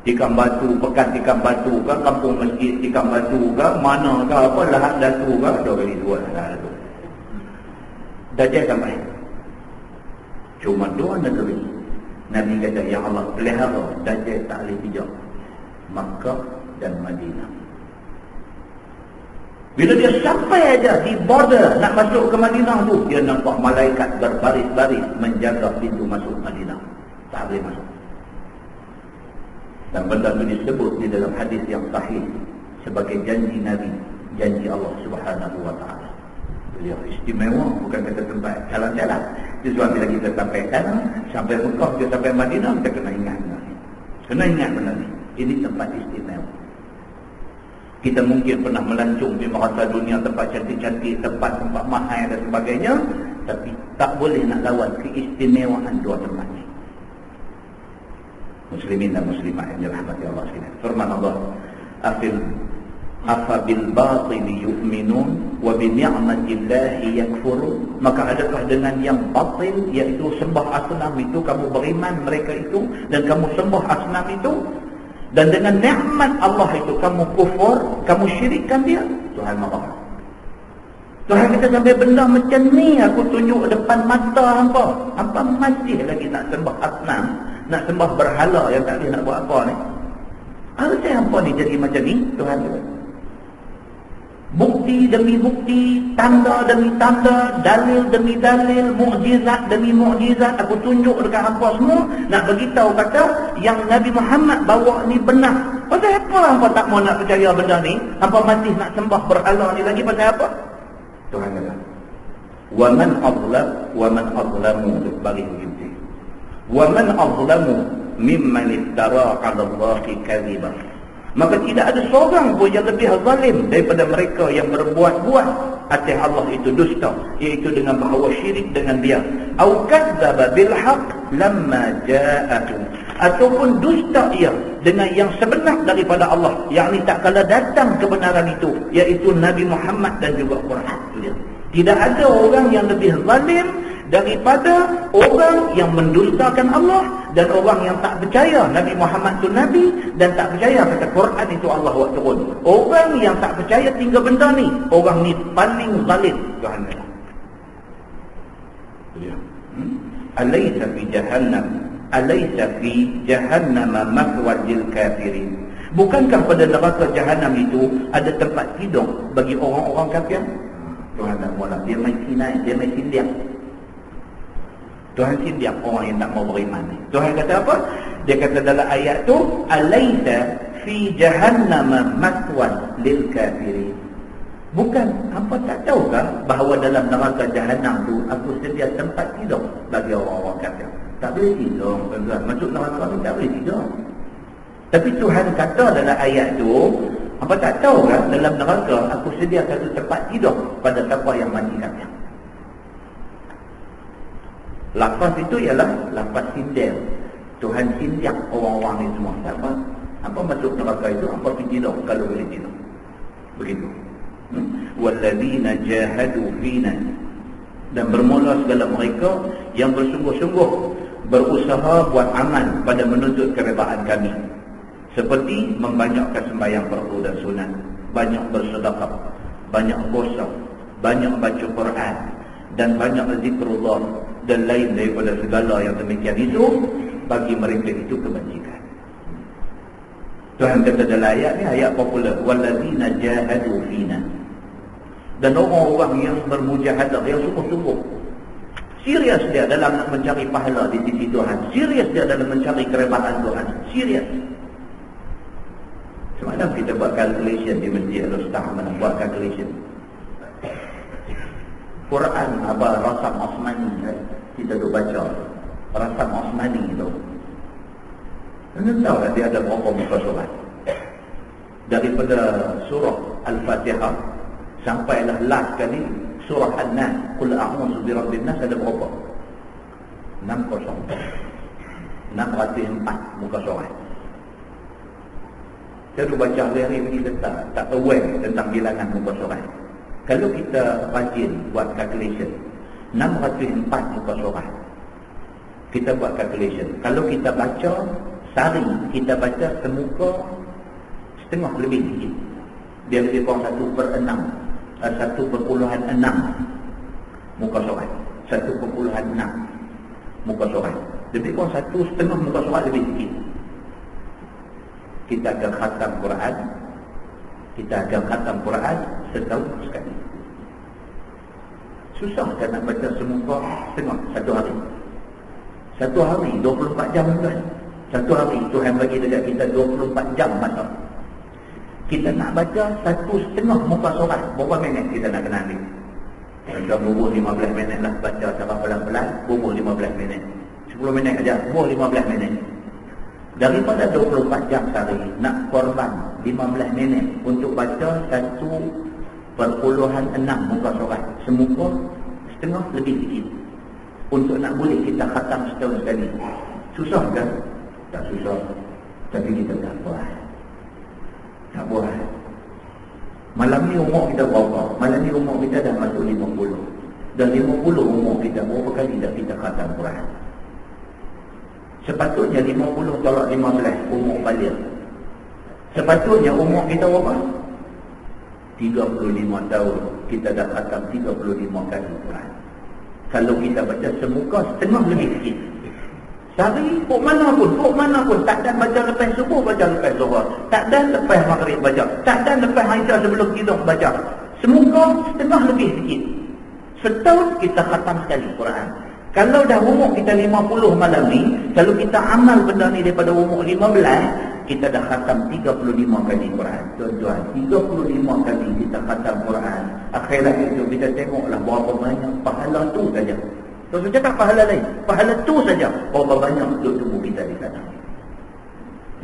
Tikam batu, pekan tikam batu ke, kampung masjid tikam batu ke, mana ke apa, lahat datu ke, 2 kali 2 lahat datu. Dajjal sampai. Cuma 2 negeri. Nabi kata, ya Allah, pelihara Dajjal tak boleh pijak. Makkah dan Madinah. Bila dia sampai aja di border nak masuk ke Madinah tu, dia nampak malaikat berbaris-baris menjaga pintu masuk Madinah. Tak boleh masuk. Dan benda itu disebut di dalam hadis yang sahih sebagai janji Nabi, janji Allah Subhanahu wa taala. Beliau istimewa, bukan kata tempat jalan-jalan. Sebab bila kita sampai sana, sampai Mekah, kita sampai Madinah, kita kena ingat. Kena ingat benda ni. Ini tempat istimewa. Kita mungkin pernah melancung di merata dunia tempat cantik-cantik, tempat-tempat mahal dan sebagainya, tapi tak boleh nak lawan keistimewaan 2 tempat ini. Muslimin dan muslimat yang dirahmati Allah sekalian. Firman Allah, afa bil batil yu'minun wa bi ni'matillahi yakfurun. Maka adakah dengan yang batil, iaitu sembah asnam itu, kamu beriman mereka itu dan kamu sembah asnam itu, dan dengan nikmat Allah itu kamu kufur, kamu syirikkan dia? Tuhan marah. Tuhan kata sampai benda macam ni aku tunjuk depan mata hampa. Hampa masih lagi nak sembah asnam, nak sembah berhala yang tak boleh nak buat apa ni. Harusnya hampa ni jadi macam ni, Tuhan kata. Bukti demi bukti, tanda demi tanda, dalil demi dalil, mukjizat demi mukjizat aku tunjuk dekat hampa semua, nak beritahu kata yang Nabi Muhammad bawa ni benar. Pasal apa hampa tak mau nak percaya benda ni? Hampa masih nak sembah berhala ni lagi pasal apa? Tuhan kata, wa man azlamu bagi begitu. Wa man azlamu mimman iftara 'ala Allahi kadhiba. Maka tidak ada seorang pun yang lebih zalim daripada mereka yang berbuat-buat atas Allah itu dusta, iaitu dengan bahawa syirik dengan dia. Au kadzdzaba bil haqq lamma ja'ahu, ataupun dusta ia dengan yang sebenar daripada Allah, yakni tak kala datang kebenaran itu, iaitu Nabi Muhammad dan juga Quran. Tidak ada orang yang lebih zalim daripada orang yang mendustakan Allah dan orang yang tak percaya Nabi Muhammad itu Nabi dan tak percaya kata Quran itu Allah buat turun. Orang yang tak percaya tinggal benda ni, orang ni paling zalim. Tuhan kata, alaysa fi jahannam mathwal lil kafirin. Bukankah pada neraka jahanam itu ada tempat tidur bagi orang-orang kafir? Tuhan tak mula, dia main sinai, dia main sindiak. Tuhan sindiak orang yang tak mau beriman ni. Tuhan kata apa? Dia kata dalam ayat tu, alaysa fi jahannam mathwan lil kafirin. Bukan, hampa tak tahukah bahawa dalam neraka jahanam tu aku sedia tempat tidur bagi orang-orang kafir? Tak boleh tidur, tuan-tuan. Masuk neraka ni tak boleh tidur. Tapi Tuhan kata dalam ayat tu, hampa tak tahukah dalam neraka aku sedia satu tempat tidur pada siapa yang mati kafir? Lafaz itu ialah lafaz sindel. Tuhan sindiak orang-orang ni semua. Siapa? Apa masuk neraka itu? Apa pergi tidur kalau boleh tidur? Begitu. Walladzina jahadu fina, dan bermula segala mereka yang bersungguh-sungguh berusaha buat amal pada menuntut keredaan kami, seperti membanyakkan sembahyang fardu dan sunat, banyak bersedekah, banyak puasa, banyak baca Quran, dan banyak zikrullah dan lain daripada segala yang demikian itu, bagi mereka itu kebajikan. Tuhan kata dalam ayat ni, ayat popular, walladzina jahadu fina, dan orang-orang yang bermujahadah, yang sungguh-sungguh serius dia dalam nak mencari pahala di sisi Tuhan, serius dia dalam mencari keredaan Tuhan, serius. Semalam kita buat calculation di Masjid Al-Ustaz Ahmad, buat calculation. Quran apa Rasam Osmani kan? Kita duk baca Rasam Osmani itu. Anda tahu tak dia ada berapa muka surat? Daripada surah Al-Fatihah sampailah last kali surah An-Nas, Qul a'udzu birabbin nas, ada berapa? 604 muka surat. Saya duk baca hari-hari kita tak aware tentang bilangan muka surat. Kalau kita rajin buat calculation 604 muka surat, kita buat calculation. Kalau kita baca sehari, kita baca semuka setengah lebih sikit. Dia lebih kurang 1/6 muka surat. 1/6 muka surat. Lebih kurang 1/2 muka surat lebih sikit. Kita akan khatam Quran. Kita akan khatam Quran setahun sekali. Susah kan nak baca semuka setengah satu hari. Satu hari 24 jam kan. Satu hari Tuhan bagi dekat kita 24 jam masa. Kita nak baca 1/2 muka surat, berapa minit kita nak kena ambil? Kita bubuh 15 minit lah, baca secara pelan-pelan, bubuh 15 minit. 10 minit aja, bubuh 15 minit. Daripada 24 jam sehari, nak korban 15 minit untuk baca 1/6 muka surat. Semuka setengah lebih sikit. Untuk nak boleh kita khatam setahun sekali. Susah kan? Tak susah. Tapi kita tak buat. Tak buat. Malam ni umur kita berapa? Malam ni umur kita dah masuk 50. Dan 50 umur kita berapa kali dah kita khatam Quran? Sepatutnya 50 tolak 15 umur balik. Sepatutnya umur kita berapa? 35 tahun. Kita dah khatam 35 kali Quran. Kalau kita baca semuka setengah lebih sikit. Sehari, puk mana pun. Tak dan baca lepas subuh, baca lepas zuhur. Tak dan lepas maghrib baca. Tak dan lepas Aisyah sebelum tidur baca. Semuka setengah lebih sikit. Setahun kita khatam sekali Quran. Kalau dah umur kita 50 malam ni, kalau kita amal benda ni daripada umur 15, kita dah khatam 35 kali Quran. Tuan-tuan, 35 kali kita khatam Quran. Akhirat itu kita tengoklah berapa banyak pahala tu saja. Tuan-tuan cakap pahala lain, pahala tu saja. Berapa banyak untuk tubuh kita di sana.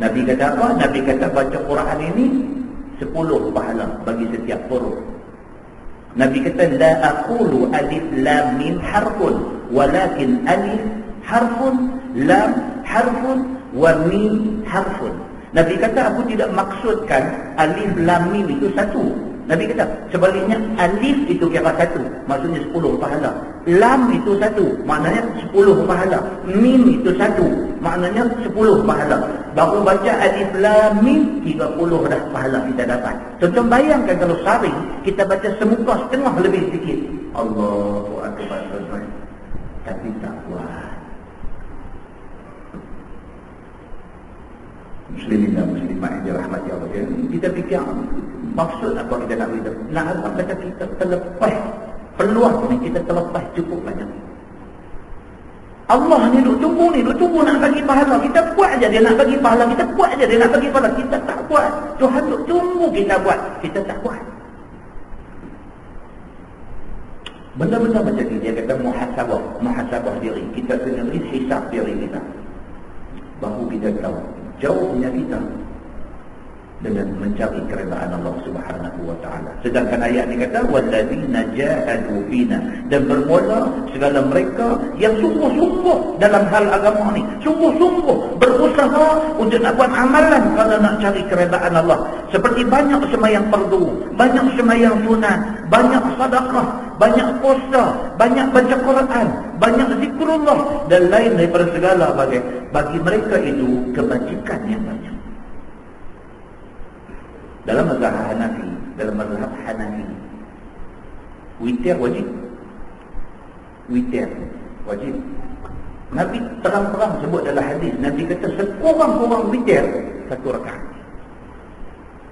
Nabi kata apa? Nabi kata baca Quran ini 10 pahala bagi setiap huruf. Nabi kata la aqulu alif lam mim harfun walakin alif harfun, lam harfun, wa mim harfun. Nabi kata aku tidak maksudkan alif lam mim itu satu. Nabi kata sebaliknya alif itu kira satu, maksudnya 10 pahala. Lam itu satu, maknanya 10 pahala. Mim itu satu, maknanya 10 pahala. Baru baca alif lam mim 30 dah pahala kita dapat. Contoh bayangkan kalau sehari kita baca semuka setengah lebih sikit. Allahu akbar. Tapi tak kuat. Muslimin dan muslimat yang dirahmati Allah. Kita fikir maksud apa kita nak beritahu? Nak apa kata kita terlepas peluang ni, kita terlepas cukup banyak. Allah ni duk tunggu nak bagi pahala. Kita buat aja dia nak bagi pahala, kita buat aja dia nak bagi pahala. Kita tak buat. Tuhan duk tunggu kita buat, kita tak buat. Benda-benda macam ni dia kata muhasabah diri. Kita kena hisab diri kita. Baru kita tahu jauhnya kita dengan mencari keredaan Allah Subhanahu wa taala. Sedangkan ayat ni kata walladzina jahadu fina, dan bermula segala mereka yang sungguh-sungguh dalam hal agama ni, sungguh-sungguh berusaha untuk nak buat amalan kerana nak cari keredaan Allah. Seperti banyak sembahyang fardu, banyak sembahyang sunat, banyak sedekah, banyak puasa, banyak baca Quran, banyak zikrullah dan lain daripada segala bagi mereka itu kebajikan yang banyak. Dalam mazhab Hanafi, witir wajib. Nabi terang-terang sebut dalam hadis, Nabi kata sekurang-kurang witir 1 rakaat.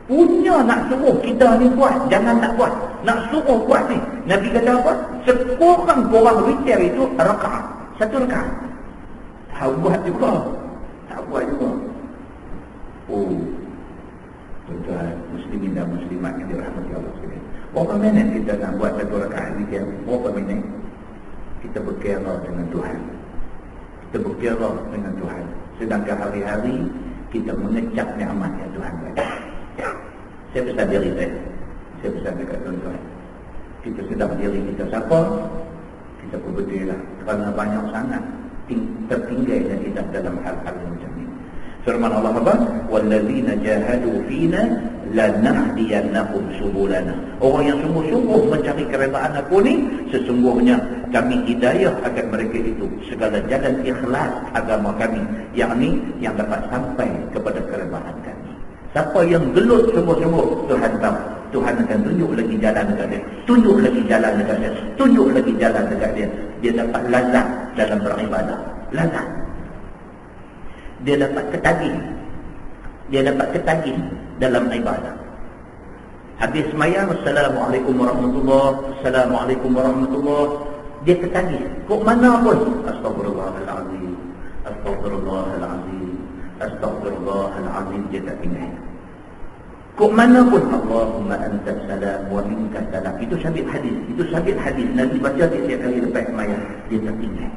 Punya nak suruh kita ni buat, jangan tak buat. Nak suruh buat ni, Nabi kata apa? Sekurang-kurang witir itu rakaat, 1 rakaat. Tak buat juga. Oh, Berapa minit kita nak buat satu rakaat zikir? Berapa minit? Kita berkira dengan Tuhan. Kita berkira dengan Tuhan. Sedangkan hari-hari kita mengecap nikmat yang Tuhan bagi. Saya pesan diri saya. Saya pesan dekat tuan-tuan. Kita sedar diri kita siapa? Kita pun betul lah. Kerana banyak sangat tertinggalnya kita dalam hal-hal macam ni. Firman Allah apa? Wallazina jahadu fina lanahdiyannahum subulana. Orang yang sungguh-sungguh mencari keredaan aku ni, sesungguhnya kami hidayah akan mereka itu segala jalan ikhlas agama kami, yakni yang dapat sampai kepada keredaan kami. Siapa yang gelut sungguh-sungguh, Tuhan tahu. Tuhan akan tunjuk lagi jalan dekat dia. Tunjuk lagi jalan dekat dia. Tunjuk lagi jalan dekat dia. Dia dapat lazat dalam beribadah. Lazat. Dia dapat ketagih. Dia dapat ketagih dalam ibadah. Habis semayang, Assalamualaikum warahmatullahi, Assalamualaikum warahmatullahi. Dia ketagih. Kok mana pun. Astagfirullahaladzim. Astagfirullahaladzim. Astagfirullahaladzim. Dia tak tinggal. Kok mana pun. Allahumma anta salam wa minka salam. Itu sabit hadis. Itu sabit hadis. Nabi baca tiap kali lepas semayang. Dia tak tinggal.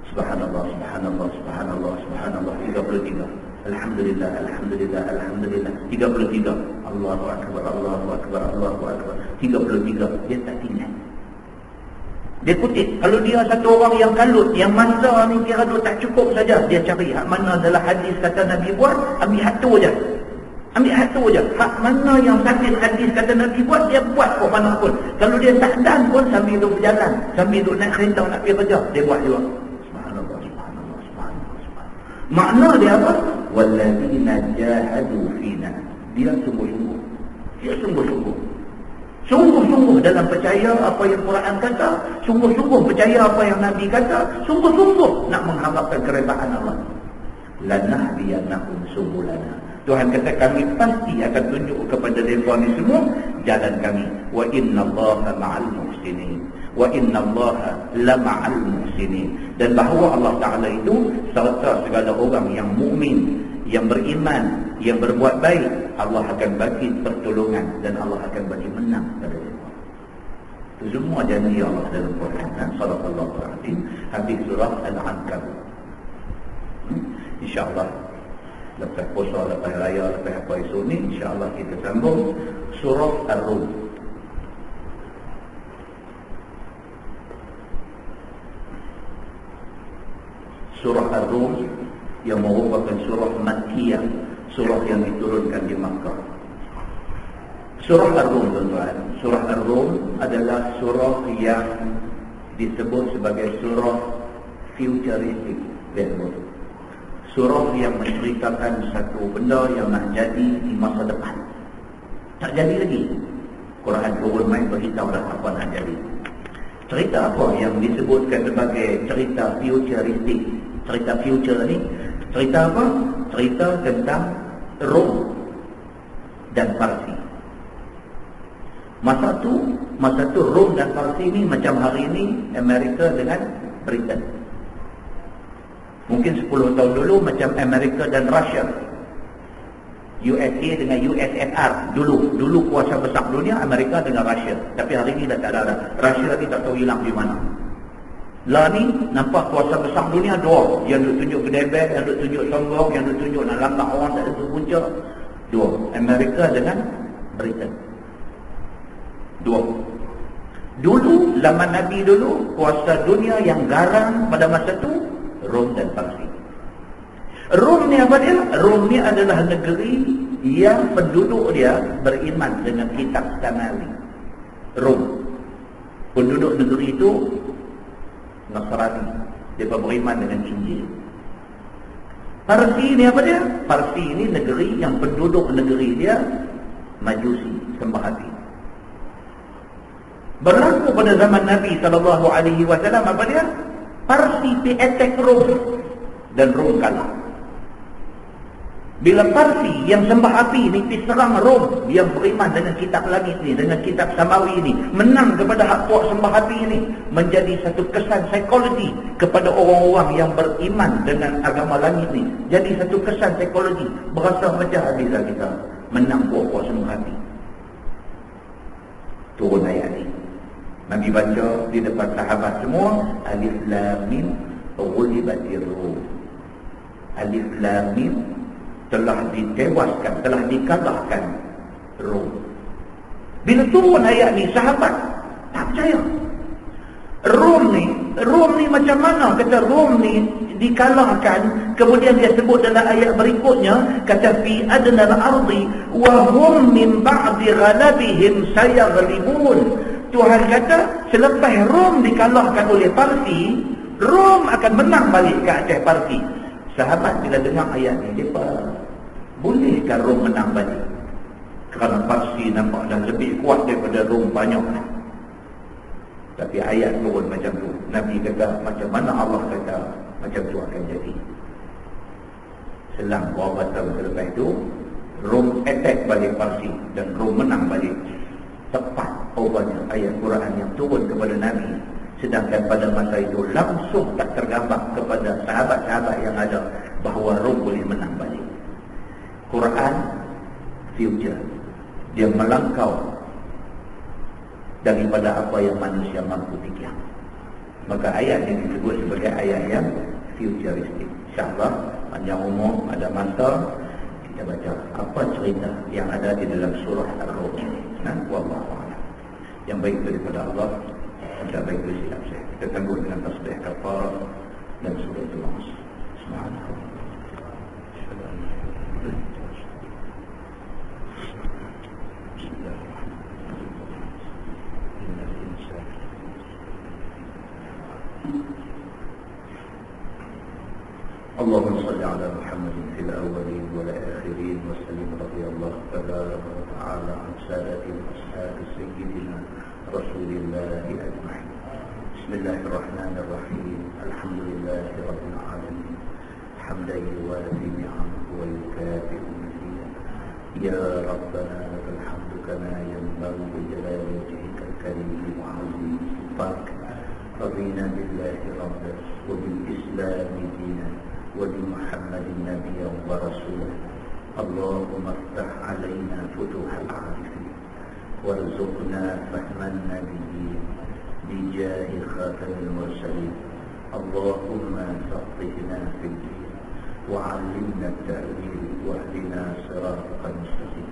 Subhanallah, subhanallah, subhanallah, subhanallah. 33. Alhamdulillah, alhamdulillah, alhamdulillah. 33. Allahu akbar, Allahu akbar, Allahu akbar. 33. Dia tak tinggal. Dia kutip. Kalau dia satu orang yang kalut, yang masa ni kira tu tak cukup saja, dia cari hak mana adalah hadis kata Nabi buat, ambil hak tu je. Ambil hak tu je. Hak mana yang sakit hadis kata Nabi buat, dia buat kok mana pun. Kalau dia tak dan pun sambil duduk berjalan, sambil duduk naik kereta nak pergi kerja, dia buat juga. Makna dia apa? Wallazina jahadu fina. Dia sungguh-sungguh. Dia sungguh-sungguh. Sungguh-sungguh dalam percaya apa yang Quran kata, sungguh-sungguh percaya apa yang Nabi kata, sungguh-sungguh nak mengharapkan keredaan Allah. Lanahdiyannahum subulana. Tuhan kata kami pasti akan tunjuk kepada mereka ni semua jalan kami. Wa innallaha ma'al muhsinin. Wa innallaha lama'al muhsinin. Dan bahawa Allah Ta'ala itu serta segala orang yang mukmin, yang beriman, yang berbuat baik, Allah akan bagi pertolongan dan Allah akan bagi menang pada mereka. Itu semua janji Allah dalam Quran. Sallallahu alaihi habis surah Al-Ankabut. InsyaAllah lepas puasa, lepas raya, lepas apa esok ni, insyaAllah kita sambung surah Ar-Rum. Surah Ar-Rum yang merupakan surah Makkiyah, surah yang diturunkan di Makkah. Surah Ar-Rum, tuan-tuan, surah Ar-Rum adalah surah yang disebut sebagai surah futuristik. Surah yang menceritakan satu benda yang nak jadi di masa depan. Tak jadi lagi. Quran turun main beritahu dah apa nak jadi. Cerita apa yang disebutkan sebagai cerita futuristik? Cerita future ni, cerita apa? Cerita tentang Rom dan Parsi. Masa tu Rom dan Parsi ni macam hari ini Amerika dengan Britain. Mungkin 10 tahun dulu macam Amerika dan Russia. USA dengan USSR dulu kuasa besar dunia, Amerika dengan Russia. Tapi hari ini dah tak ada. Russia ni tak tahu hilang di mana. Lah ni nampak kuasa besar dunia dua. Yang duk tunjuk kedebel, yang duk tunjuk sombong, yang duk tunjuk nak lambat orang tak ada punca. Dua. Amerika dengan Britain. Dua. Dulu, zaman Nabi dulu, kuasa dunia yang garang pada masa tu Rom dan Parsi. Rom ni apa dia? Rom ni adalah negeri yang penduduk dia beriman dengan kitab Samawi. Rom. Penduduk negeri itu Nasrani. Dia beriman dengan Injil. Parsi ni apa dia? Parsi ni negeri yang penduduk negeri dia Majusi, sembah api. Berlaku pada zaman Nabi SAW apa dia? Parsi pi attack Rom dan Rom kalah. Bila Parsi yang sembah api ni pi serang Rom yang beriman dengan kitab langit ni, dengan kitab Samawi ni, menang kepada hak puak sembah api ni, menjadi satu kesan psikologi kepada orang-orang yang beriman dengan agama langit ni. Jadi satu kesan psikologi, berasa macam habislah kita menang puak-puak sembah api. turun ayat ni. Nabi baca di depan sahabat semua, Alif Lam Mim ghulibatir Rum. Alif Lam Mim telah ditewaskan, telah dikalahkan Rum. Bila turun ayat ni, sahabat tak percaya. Rum ni macam mana? Kata Rum ni dikalahkan. Kemudian dia sebut dalam ayat berikutnya, kata fi adnal ardi wa hum min ba'di ghalabihim sayaghlibun. Tuhan kata selepas Rum dikalahkan oleh Parsi, Rum akan menang balik ke atas Parsi. Sahabat bila dengar ayat ni, mereka bolehkah Rum menang balik? Kerana Parsi nampak dah lebih kuat daripada Rum banyak. Tapi ayat turun macam tu. Nabi kata macam mana Allah kata macam tu akan jadi. Selang beberapa tahun selepas itu, Rom attack balik Parsi dan Rom menang balik. Tepat rupanya ayat Quran yang turun kepada Nabi. Sedangkan pada masa itu langsung tak tergambar kepada sahabat-sahabat yang ada bahawa Rom boleh menang balik. Quran future, dia melangkau daripada apa yang manusia mampu fikir. Maka ayat ini disebut sebagai ayat yang futuristik. InsyaAllah panjang umur, ada masa kita baca apa cerita yang ada di dalam surah Ar-Rum ini. Wallahu a'lam. Yang baik daripada Allah, yang baik itu silap saya. Kita tangguh dengan tasbih kafar dan surah Al-Mas. Subhanallah. اللهم صل على محمد في الأولين والآخرين وسلم رضي الله تبارك وتعالى عن سادة أصحاب سيدنا رسول الله أجمعين. بسم الله الرحمن الرحيم. الحمد لله رب العالمين حمدا يوافي نعمه ويكافئ مزيدا. يا ربنا لك الحمد كما ينبغي لجلال وجهك الكريم وعظيم سلطانك. رضينا بالله ربا وبالإسلام دينا وبمحمد نبيا ورسولا. اللهم افتح علينا فتوح العارفين وارزقنا فهم النبيين بجاه خاتم المرسلين. اللهم فقهنا في الدين وعلمنا التأويل واهدنا صراطك المستقيم.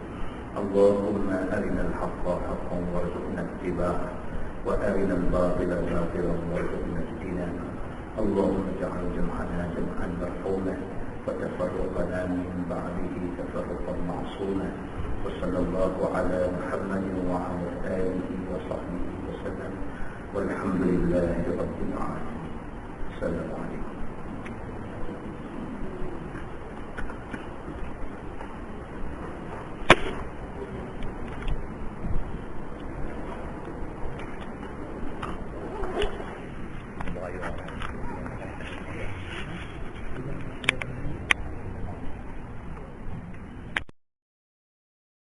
اللهم أرنا الحق حقا وارزقنا اتباعه وأرنا الباطل باطلا وارزقنا اجتنابه. اللهم اجعل جمعنا جمعا مرحوما وتفرقنا من بعده تفرقا معصوما. وصلى الله على محمد وعلى آله وصحبه وسلم والحمد لله رب العالمين. السلام عليكم.